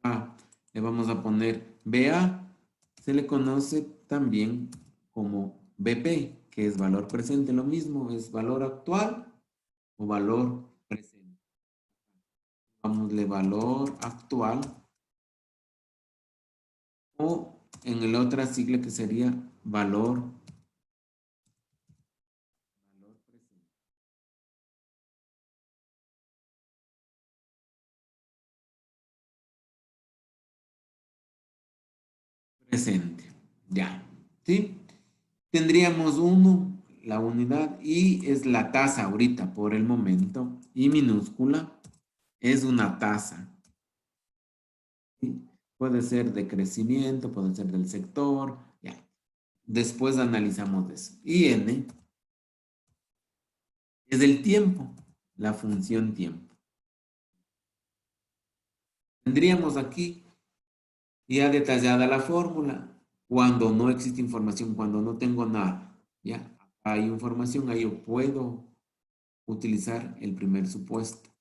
Acá le vamos a poner BA, se le conoce también como BP, que es valor presente, lo mismo, es valor actual o valor presente. Vámosle valor actual o en la otra sigla que sería valor presente. Ya, ¿sí? Tendríamos uno, la unidad, y es la tasa ahorita por el momento, y minúscula es una tasa. ¿Sí? Puede ser de crecimiento, puede ser del sector, ya. Después analizamos eso. Y n es el tiempo, la función tiempo. Tendríamos aquí ya detallada la fórmula. Cuando no existe información, cuando no tengo nada, ya hay información, ahí yo puedo utilizar el primer supuesto.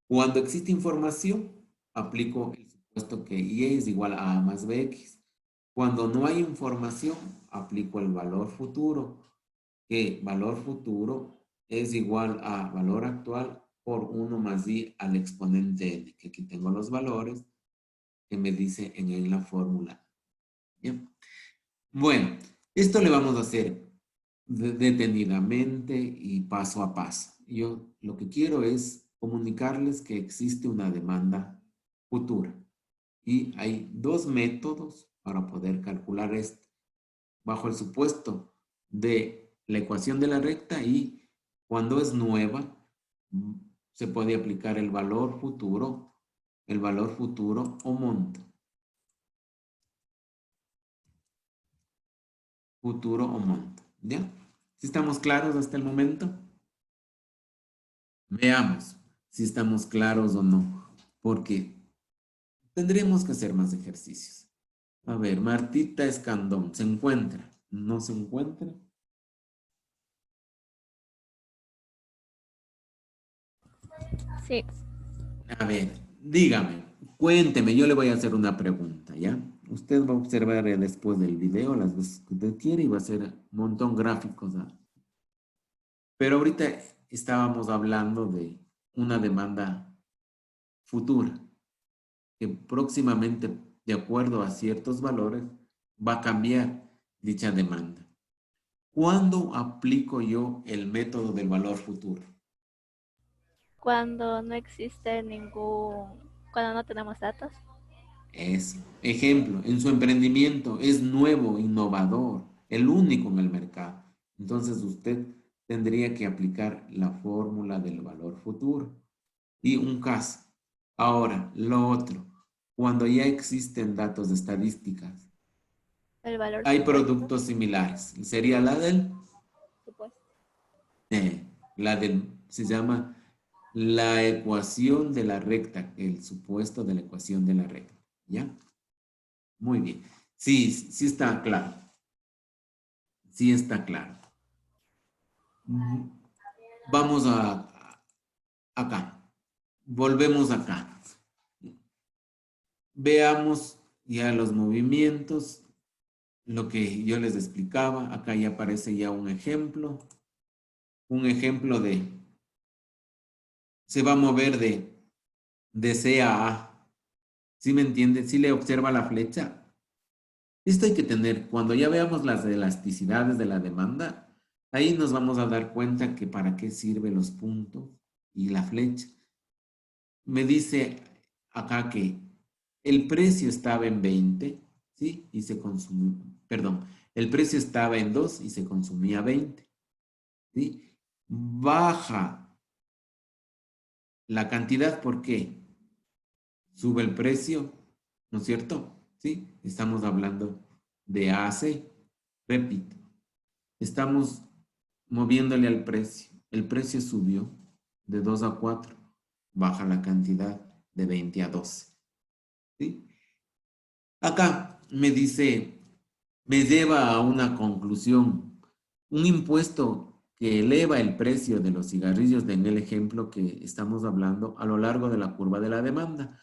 Cuando existe información, aplico el supuesto que y es igual a más bx. Cuando no hay información, aplico el valor futuro, que valor futuro es igual a valor actual por 1 más i al exponente n, que aquí tengo los valores que me dice en la fórmula. ¿Bien? Bueno, esto le vamos a hacer detenidamente y paso a paso. Yo lo que quiero es comunicarles que existe una demanda futura y hay dos métodos para poder calcular esto bajo el supuesto de la ecuación de la recta y cuando es nueva se puede aplicar el valor futuro o monto. Futuro o monto. ¿Ya? ¿Sí estamos claros hasta el momento? Veamos si estamos claros o no, porque tendremos que hacer más ejercicios. A ver, Martita Escandón, ¿se encuentra? ¿No se encuentra? Sí. A ver, dígame, cuénteme, yo le voy a hacer una pregunta, ¿ya? Usted va a observar después del video las veces que usted quiere y va a hacer un montón gráficos, ¿ah? Pero ahorita estábamos hablando de una demanda futura, que próximamente, de acuerdo a ciertos valores, va a cambiar dicha demanda. ¿Cuándo aplico yo el método del valor futuro? Cuando no existe cuando no tenemos datos. Es, ejemplo, en su emprendimiento es nuevo, innovador, el único en el mercado. Entonces usted tendría que aplicar la fórmula del valor futuro. Y un caso. Ahora, lo otro, cuando ya existen datos de estadísticas, El valor hay supuesto. productos similares. Sería Supuesto. se llama la ecuación de la recta, el supuesto de la ecuación de la recta. ¿Ya? Muy bien. Sí, sí está claro. Sí está claro. Vamos acá. Volvemos acá. Veamos ya los movimientos, lo que yo les explicaba. Acá ya aparece ya un ejemplo. Un ejemplo se va a mover de C a A. ¿Sí me entiende? ¿Sí le observa la flecha? Esto hay que tener, cuando ya veamos las elasticidades de la demanda, ahí nos vamos a dar cuenta que para qué sirven los puntos y la flecha. Me dice acá que el precio estaba en 20, ¿sí? Y se consumió, perdón, el precio estaba en 2 y se consumía 20, ¿sí? Baja la cantidad, ¿por qué? Sube el precio, ¿no es cierto? ¿Sí? Estamos hablando de AC. Repito, estamos moviéndole al precio. El precio subió de 2 a 4. Baja la cantidad de 20 a 12. ¿Sí? Acá me dice me lleva a una conclusión. Un impuesto que eleva el precio de los cigarrillos, en el ejemplo que estamos hablando, a lo largo de la curva de la demanda.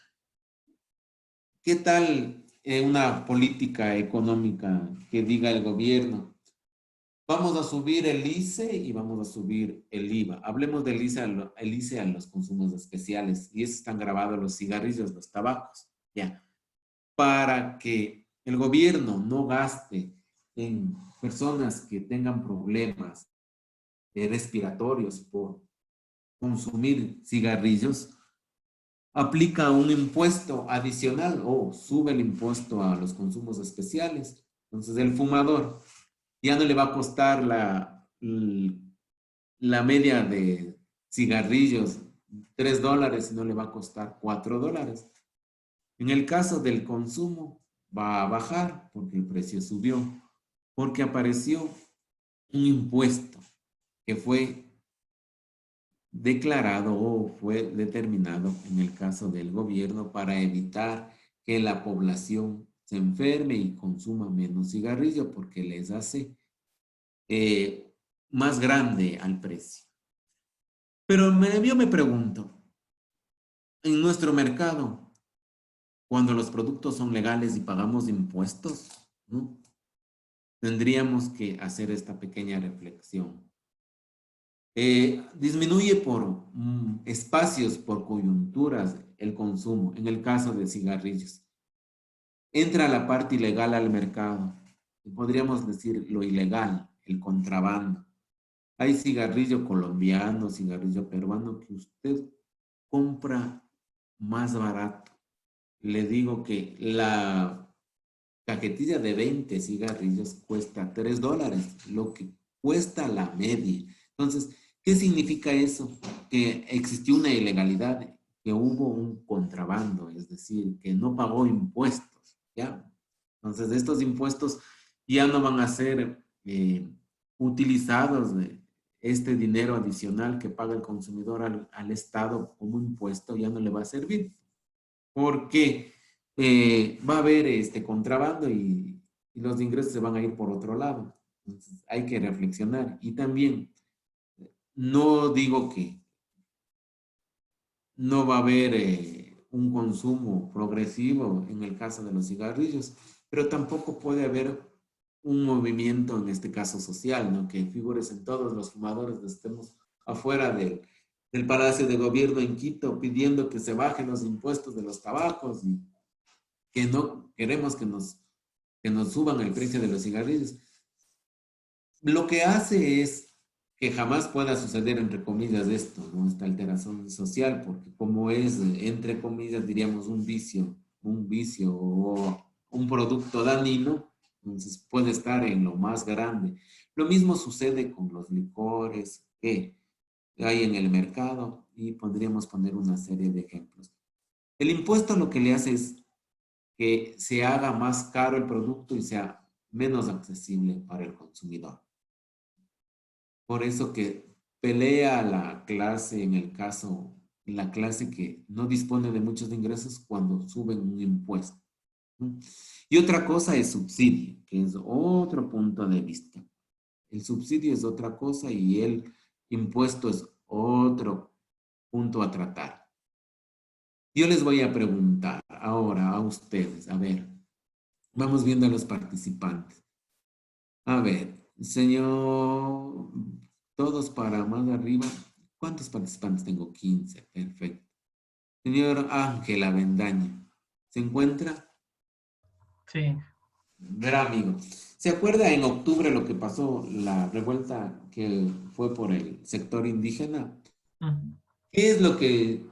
¿Qué tal una política económica que diga el gobierno? Vamos a subir el ICE y vamos a subir el IVA. Hablemos del ICE el ICE a los consumos especiales. Y eso están grabados los cigarrillos, los tabacos. Ya. Para que el gobierno no gaste en personas que tengan problemas respiratorios por consumir cigarrillos, aplica un impuesto adicional o sube el impuesto a los consumos especiales. Entonces el fumador ya no le va a costar la media de cigarrillos $3, sino le va a costar $4. En el caso del consumo va a bajar porque el precio subió, porque apareció un impuesto que fue declarado o fue determinado en el caso del gobierno para evitar que la población se enferme y consuma menos cigarrillo porque les hace más grande al precio. Pero yo me pregunto, en nuestro mercado, cuando los productos son legales y pagamos impuestos, ¿no? Tendríamos que hacer esta pequeña reflexión. Disminuye por espacios, por coyunturas el consumo, en el caso de cigarrillos. Entra la parte ilegal al mercado, podríamos decir lo ilegal, el contrabando. Hay cigarrillo colombiano, cigarrillo peruano que usted compra más barato. Le digo que la cajetilla de 20 cigarrillos cuesta $3, lo que cuesta la media. Entonces, ¿qué significa eso? Que existió una ilegalidad, que hubo un contrabando, es decir, que no pagó impuestos, ¿ya? Entonces, estos impuestos ya no van a ser utilizados, este dinero adicional que paga el consumidor al Estado como impuesto ya no le va a servir, porque va a haber este contrabando y los ingresos se van a ir por otro lado. Entonces, hay que reflexionar. Y también, no digo que no va a haber un consumo progresivo en el caso de los cigarrillos, pero tampoco puede haber un movimiento, en este caso social, ¿no? Que figures en todos los fumadores, estemos afuera del Palacio de Gobierno en Quito pidiendo que se bajen los impuestos de los tabacos y que no queremos que nos suban el precio de los cigarrillos. Lo que hace es que jamás pueda suceder, entre comillas, esto, ¿no? Esta alteración social, porque como es, entre comillas, diríamos un vicio o un producto dañino, entonces puede estar en lo más grande. Lo mismo sucede con los licores que hay en el mercado y podríamos poner una serie de ejemplos. El impuesto lo que le hace es que se haga más caro el producto y sea menos accesible para el consumidor. Por eso que pelea la clase, en el caso, la clase que no dispone de muchos ingresos cuando suben un impuesto, ¿no? Y otra cosa es subsidio, que es otro punto de vista. El subsidio es otra cosa y el impuesto es otro punto a tratar. Yo les voy a preguntar ahora a ustedes, a ver, vamos viendo a los participantes. A ver, señor, todos para más arriba. ¿Cuántos participantes tengo? 15, perfecto. Señor Ángel Avendaño, ¿se encuentra? Sí, Verá, amigo, ¿se acuerda en octubre lo que pasó, la revuelta que fue por el sector indígena? ujú. ¿Qué es lo que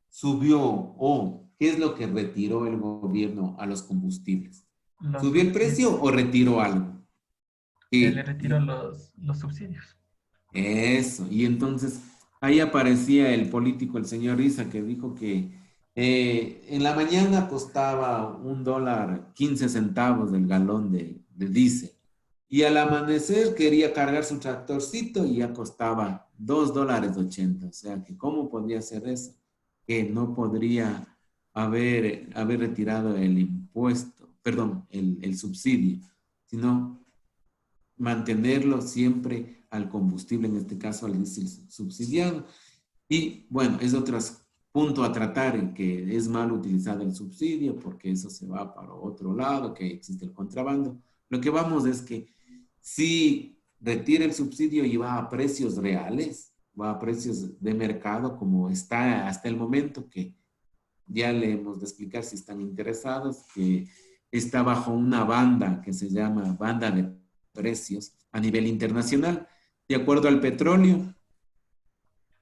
subió o qué es lo que retiró el gobierno a los combustibles? Los ¿Subió el precio subsidios. o retiró algo? Le ¿Qué? retiro los subsidios. Eso, y entonces ahí aparecía el político, el señor Isa, que dijo que en la mañana costaba $1.15 el galón de diésel. Y al amanecer quería cargar su tractorcito y ya costaba $2.80. O sea, que ¿cómo podría ser eso? Que no podría haber retirado el impuesto, perdón, el subsidio. sino mantenerlo siempre al combustible, en este caso al diésel subsidiado. Y bueno, es otro punto a tratar en que es mal utilizado el subsidio porque eso se va para otro lado, que existe el contrabando. Lo que vamos es que si retira el subsidio y va a precios reales, va a precios de mercado como está hasta el momento, que ya le hemos de explicar si están interesados, que está bajo una banda que se llama banda de precios a nivel internacional. De acuerdo al petróleo,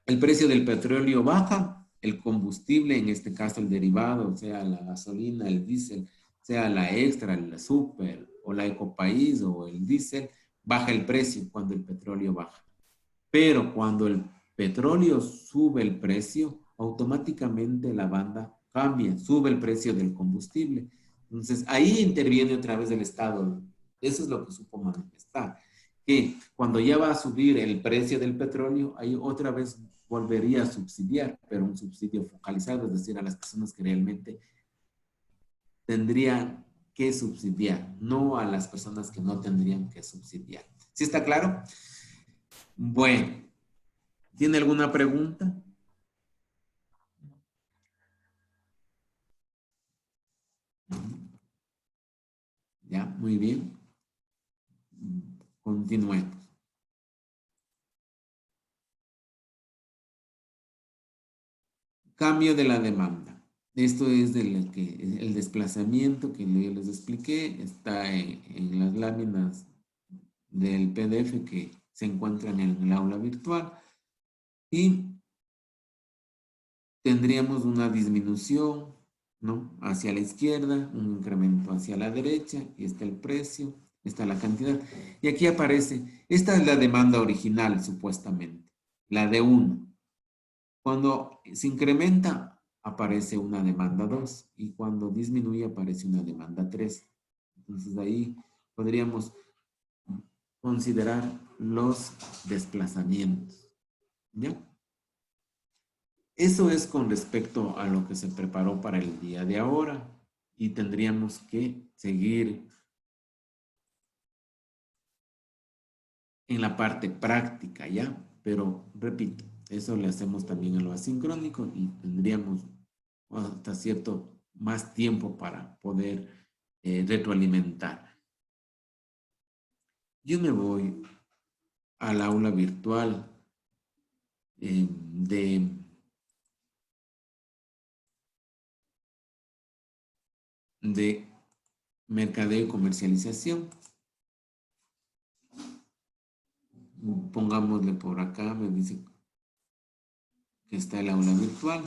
el precio del petróleo baja, el combustible, en este caso el derivado, sea la gasolina, el diésel, sea la extra, la super o la ecopaís o el diésel, baja el precio cuando el petróleo baja. Pero cuando el petróleo sube el precio, automáticamente la banda cambia, sube el precio del combustible. Entonces, ahí interviene otra vez el Estado. Eso es lo que supo manifestar. Que cuando ya va a subir el precio del petróleo, ahí otra vez volvería a subsidiar, pero un subsidio focalizado, es decir, a las personas que realmente tendrían que subsidiar, no a las personas que no tendrían que subsidiar. ¿Sí está claro? Bueno, ¿tiene alguna pregunta? Ya, muy bien. Continuemos. Cambio de la demanda. Esto es el desplazamiento que yo les expliqué. Está en las láminas del PDF que se encuentran en el aula virtual. Y tendríamos una disminución, ¿no? Hacia la izquierda, un incremento hacia la derecha, y está el precio, está la cantidad. Y aquí aparece, esta es la demanda original, supuestamente, la de 1. Cuando se incrementa, aparece una demanda 2, y cuando disminuye, aparece una demanda 3. Entonces ahí podríamos considerar los desplazamientos, ¿ya? Eso es con respecto a lo que se preparó para el día de ahora, y tendríamos que seguir en la parte práctica, ¿ya? Pero repito, eso le hacemos también en lo asincrónico y tendríamos hasta cierto más tiempo para poder retroalimentar. Yo me voy al aula virtual de mercadeo y comercialización. Pongámosle por acá, me dice que está el aula virtual.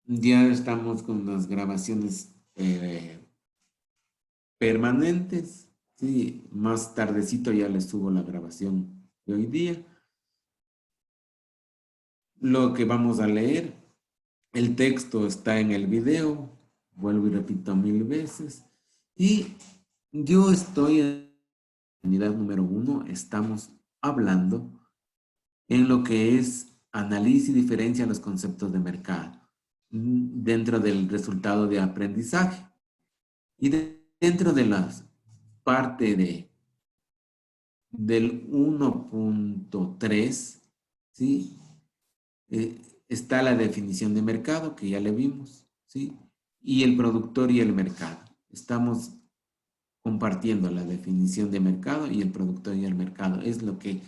Ya estamos con las grabaciones permanentes. Sí, más tardecito ya les subo la grabación de hoy día. Lo que vamos a leer, el texto está en el video, vuelvo y repito 1000 veces. Y yo estoy en la unidad número 1, estamos hablando en lo que es analiza y diferencia los conceptos de mercado dentro del resultado de aprendizaje. Y dentro de la parte del 1.3, ¿sí? Está la definición de mercado, que ya le vimos, ¿sí? Y el productor y el mercado. Estamos compartiendo la definición de mercado y el productor y el mercado. Es lo que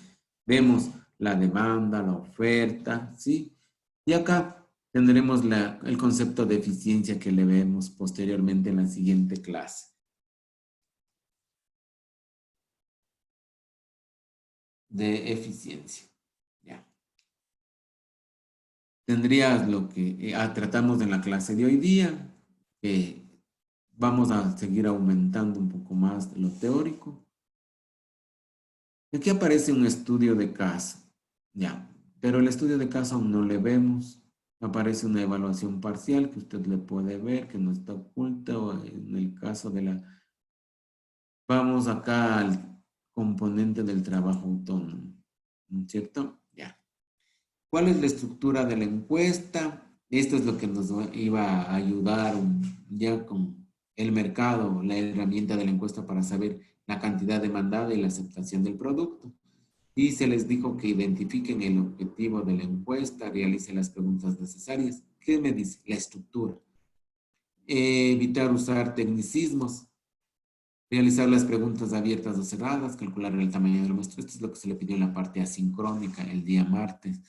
vemos, la demanda, la oferta, ¿sí? Y acá tendremos el concepto de eficiencia que le vemos posteriormente en la siguiente clase. De eficiencia. Ya. Tendrías lo que tratamos en la clase de hoy día, que vamos a seguir aumentando un poco más lo teórico. Aquí aparece un estudio de caso, ya, pero el estudio de caso aún no le vemos. Aparece una evaluación parcial que usted le puede ver, que no está oculta, o en el caso de la... Vamos acá al componente del trabajo autónomo, ¿no es cierto? Ya. ¿Cuál es la estructura de la encuesta? Esto es lo que nos iba a ayudar ya ya con el mercado, la herramienta de la encuesta para saber la cantidad demandada y la aceptación del producto. Y se les dijo que identifiquen el objetivo de la encuesta, realicen las preguntas necesarias. ¿Qué me dice? La estructura. Evitar usar tecnicismos, realizar las preguntas abiertas o cerradas, calcular el tamaño de la muestra. Esto es lo que se le pidió en la parte asincrónica el día martes.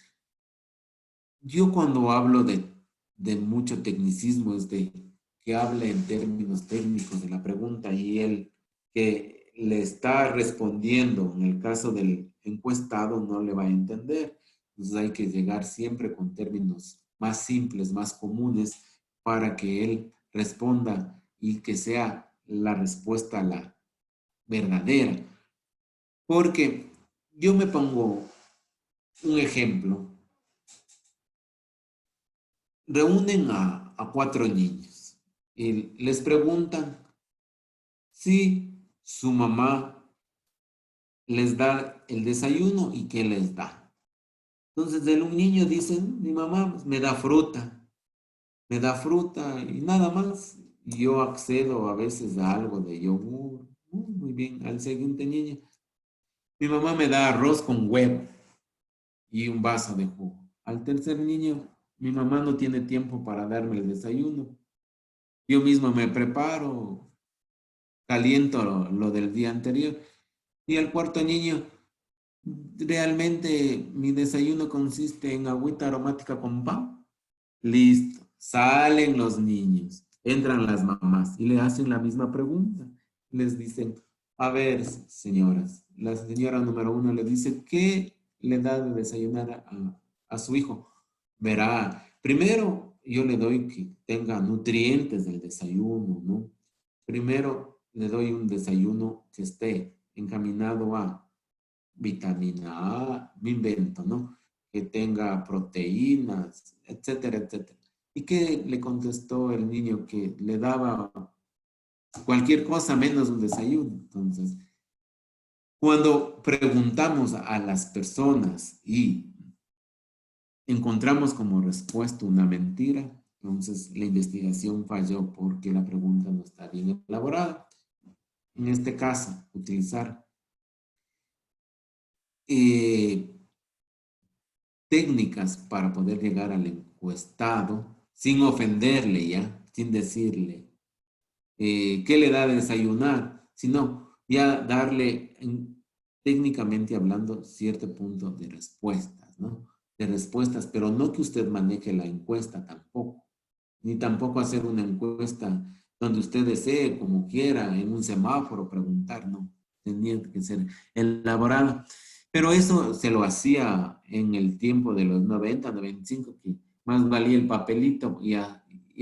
Yo cuando hablo de mucho tecnicismo es de que hable en términos técnicos de la pregunta y él que le está respondiendo, en el caso del encuestado, no le va a entender. Entonces hay que llegar siempre con términos más simples, más comunes, para que él responda y que sea la respuesta la verdadera. Porque yo me pongo un ejemplo. Reúnen a 4 niños y les preguntan si su mamá les da el desayuno y qué les da. Entonces un niño dice, mi mamá me da fruta y nada más. Y yo accedo a veces a algo de yogur. Muy bien. Al siguiente niño, mi mamá me da arroz con huevo y un vaso de jugo. Al tercer niño, mi mamá no tiene tiempo para darme el desayuno. Yo mismo me preparo, caliento lo del día anterior. Y al cuarto niño, realmente mi desayuno consiste en agüita aromática con pan. Listo. Salen los niños, entran las mamás y le hacen la misma pregunta. Les dicen, a ver, señoras, la señora número 1 le dice, ¿qué le da de desayunar a su hijo? Verá, primero yo le doy que tenga nutrientes del desayuno, ¿no? Primero le doy un desayuno que esté encaminado a vitamina A, me invento, ¿no? Que tenga proteínas, etcétera, etcétera. ¿Y qué le contestó el niño? Que le daba cualquier cosa menos un desayuno. Entonces, cuando preguntamos a las personas y encontramos como respuesta una mentira, entonces la investigación falló porque la pregunta no está bien elaborada. En este caso, utilizar técnicas para poder llegar al encuestado sin ofenderle ya, sin decirle qué le da de desayunar, sino ya darle técnicamente hablando cierto punto de respuestas, ¿no? De respuestas, pero no que usted maneje la encuesta tampoco, ni tampoco hacer una encuesta donde usted desee, como quiera, en un semáforo preguntar, no, tenía que ser elaborada. Pero eso se lo hacía en el tiempo de los 90, 95, que más valía el papelito y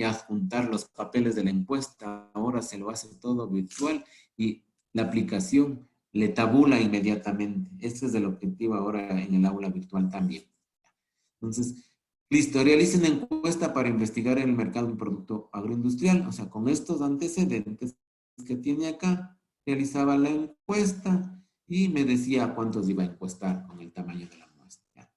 adjuntar los papeles de la encuesta. Ahora se lo hace todo virtual y la aplicación le tabula inmediatamente. Este es el objetivo ahora en el aula virtual también. Entonces, listo, realicen una encuesta para investigar el mercado de un producto agroindustrial. O sea, con estos antecedentes que tiene acá, realizaba la encuesta y me decía cuántos iba a encuestar con el tamaño de la muestra.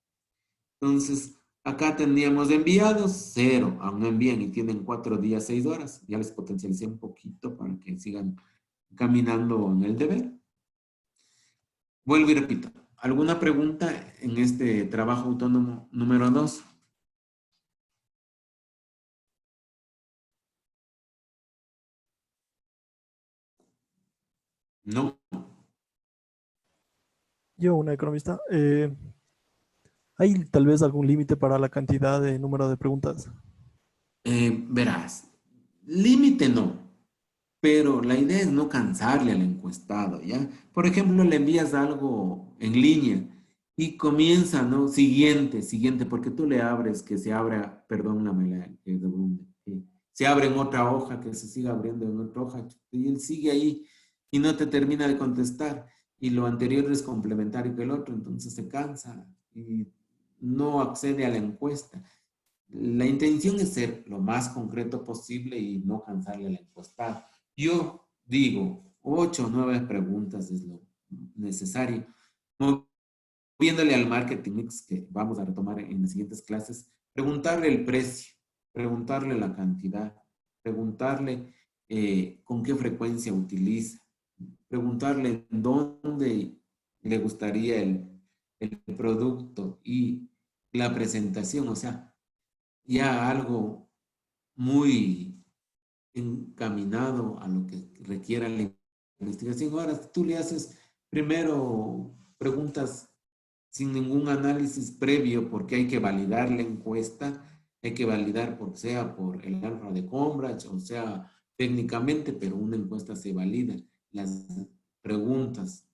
Entonces, acá teníamos enviados, 0, aún no envían y tienen 4 días, 6 horas. Ya les potencialicé un poquito para que sigan caminando en el deber. Vuelvo y repito. ¿Alguna pregunta en este trabajo autónomo número 2? No. Yo, una economista. ¿Hay tal vez algún límite para la cantidad de número de preguntas? Verás, límite no, pero la idea es no cansarle al encuestado, ¿ya? Por ejemplo, le envías algo en línea y comienza, ¿no? Siguiente, porque tú le abres, que se abra, perdón, que se abre en otra hoja, que se siga abriendo en otra hoja, y él sigue ahí y no te termina de contestar, y lo anterior es complementario que el otro, entonces se cansa y no accede a la encuesta. La intención es ser lo más concreto posible y no cansarle al encuestado. Yo digo, 8 o 9 preguntas es lo necesario. Moviéndole al marketing mix, que vamos a retomar en las siguientes clases, preguntarle el precio, preguntarle la cantidad, preguntarle con qué frecuencia utiliza, preguntarle dónde le gustaría el producto y la presentación, o sea, ya algo muy encaminado a lo que requiera la investigación. Ahora, tú le haces primero preguntas sin ningún análisis previo porque hay que validar la encuesta, hay que validar por sea por el alfa de Cambridge o sea técnicamente, pero una encuesta se valida. Las preguntas.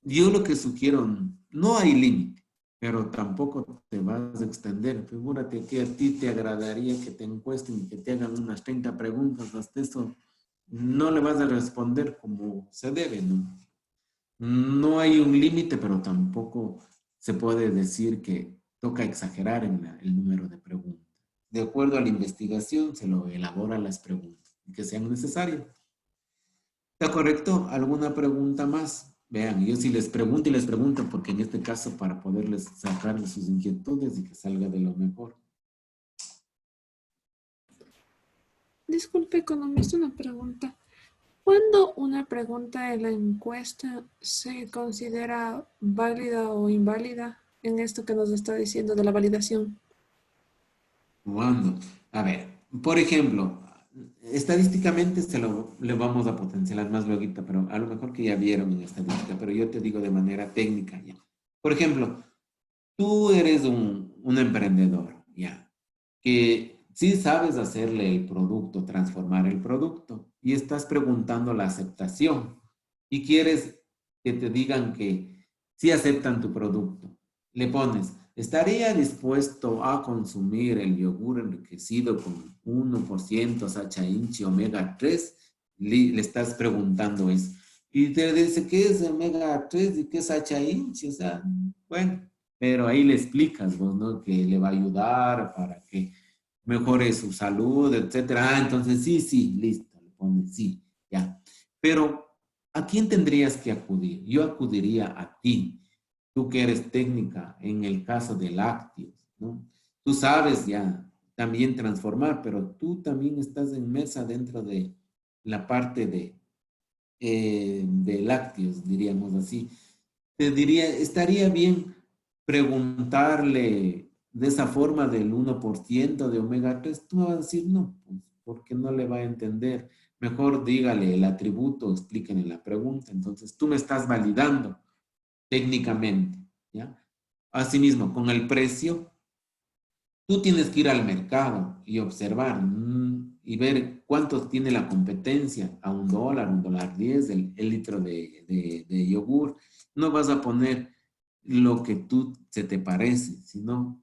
Yo lo que sugiero, no hay límite, pero tampoco te vas a extender. Figúrate que a ti te agradaría que te encuesten y que te hagan unas 30 preguntas, hasta eso no le vas a responder como se debe, ¿no? No hay un límite, pero tampoco se puede decir que toca exagerar en el número de preguntas. De acuerdo a la investigación, se lo elaboran las preguntas que sean necesarias. ¿Está correcto? ¿Alguna pregunta más? Vean, yo sí les pregunto y les pregunto, porque en este caso para poderles sacar de sus inquietudes y que salga de lo mejor. Disculpe, economista, una pregunta. ¿Cuándo una pregunta de la encuesta se considera válida o inválida en esto que nos está diciendo de la validación? ¿Cuándo? A ver, por ejemplo, estadísticamente le vamos a potenciar más luego, pero a lo mejor que ya vieron en estadística, pero yo te digo de manera técnica ya. Por ejemplo, tú eres un emprendedor, ya, que sí sabes hacerle el producto, transformar el producto, y estás preguntando la aceptación, y quieres que te digan que sí aceptan tu producto. Le pones, ¿estaría dispuesto a consumir el yogur enriquecido con 1% Sacha Inchi omega 3? Le estás preguntando eso. Y te dice, ¿qué es omega 3 y qué es Sacha Inchi? O sea, bueno, pero ahí le explicas vos, ¿no? Que le va a ayudar para que mejore su salud, etcétera. Ah, entonces sí, listo, le pones sí, ya. Pero, ¿a quién tendrías que acudir? Yo acudiría a ti, tú que eres técnica en el caso de lácteos, ¿no? Tú sabes ya también transformar, pero tú también estás inmersa dentro de la parte de lácteos, diríamos así. Te diría, estaría bien preguntarle de esa forma del 1% de omega 3, tú vas a decir no, pues, porque no le va a entender. Mejor dígale el atributo, explíquenle la pregunta. Entonces, tú me estás validando técnicamente, ¿ya? Asimismo, con el precio, tú tienes que ir al mercado y observar y ver cuánto tiene la competencia a $1, $1.10 el litro de yogur. No vas a poner lo que tú se te parece, sino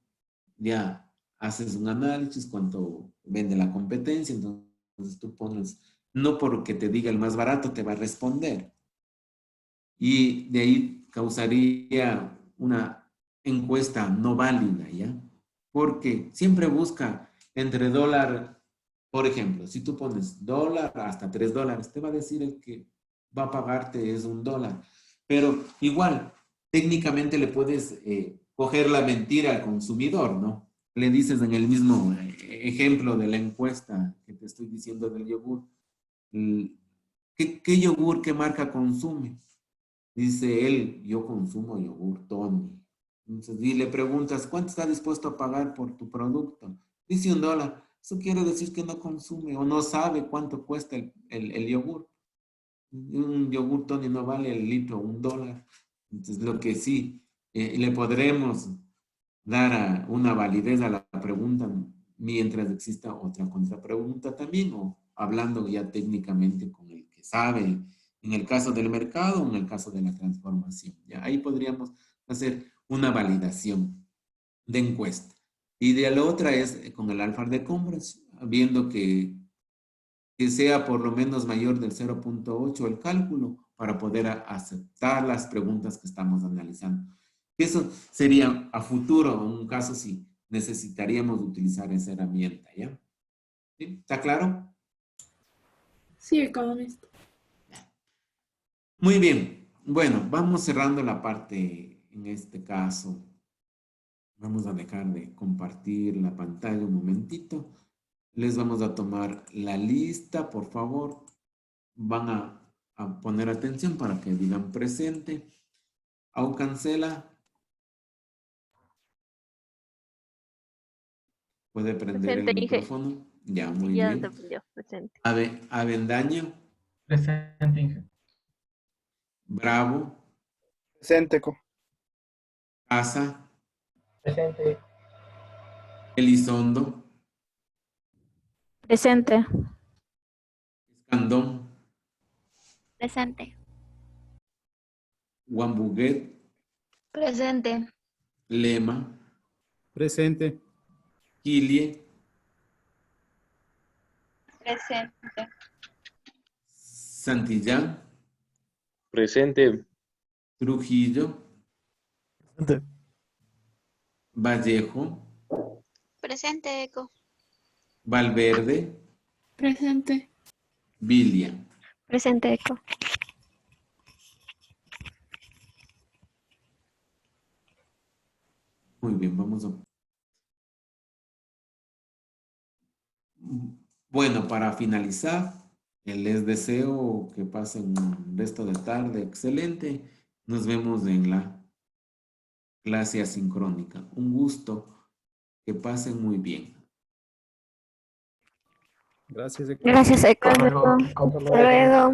ya haces un análisis cuánto vende la competencia, entonces tú pones, no porque te diga el más barato te va a responder. Y de ahí causaría una encuesta no válida, ¿ya? Porque siempre busca entre dólar, por ejemplo, si tú pones dólar hasta $3, te va a decir el que va a pagarte es $1. Pero igual, técnicamente le puedes coger la mentira al consumidor, ¿no? Le dices en el mismo ejemplo de la encuesta que te estoy diciendo del yogur, ¿qué yogur, qué marca consume? Dice él, yo consumo yogur Tony. Entonces, y le preguntas, ¿cuánto está dispuesto a pagar por tu producto? Dice $1. Eso quiere decir que no consume o no sabe cuánto cuesta el yogur. Un yogur Tony no vale el litro $1. Entonces, lo que sí, le podremos dar una validez a la pregunta mientras exista otra contrapregunta también, o hablando ya técnicamente con el que sabe, en el caso del mercado o en el caso de la transformación. ¿Ya? Ahí podríamos hacer una validación de encuesta. Y de la otra es con el alfa de Cambridge, viendo que sea por lo menos mayor del 0.8 el cálculo para poder aceptar las preguntas que estamos analizando. Eso sería a futuro, en un caso si necesitaríamos utilizar esa herramienta, ¿ya? ¿Sí? ¿Está claro? Sí, economista. Muy bien. Bueno, vamos cerrando la parte en este caso. Vamos a dejar de compartir la pantalla un momentito. Les vamos a tomar la lista, por favor. Van a poner atención para que digan presente. Au cancela. Puede prender Presente, el Inge. micrófono. Ya, muy Ya bien. te prendió, presente. Avendaño. Presente, Inge. Bravo. Presente, Co. Casa. Presente. Elizondo. Presente. Escandón. Presente. Wambuguet. Presente. Lema. Presente. Quilie. Presente. Santillán. Presente. Trujillo. Presente. Vallejo. Presente, Eco. Valverde. Presente. Vilia. Presente, Eco. Muy bien, vamos a... Bueno, para finalizar, les deseo que pasen un resto de tarde excelente. Nos vemos en la clase asincrónica. Un gusto. Que pasen muy bien. Gracias, Eco. Gracias, Eco. Hasta luego. Hasta luego.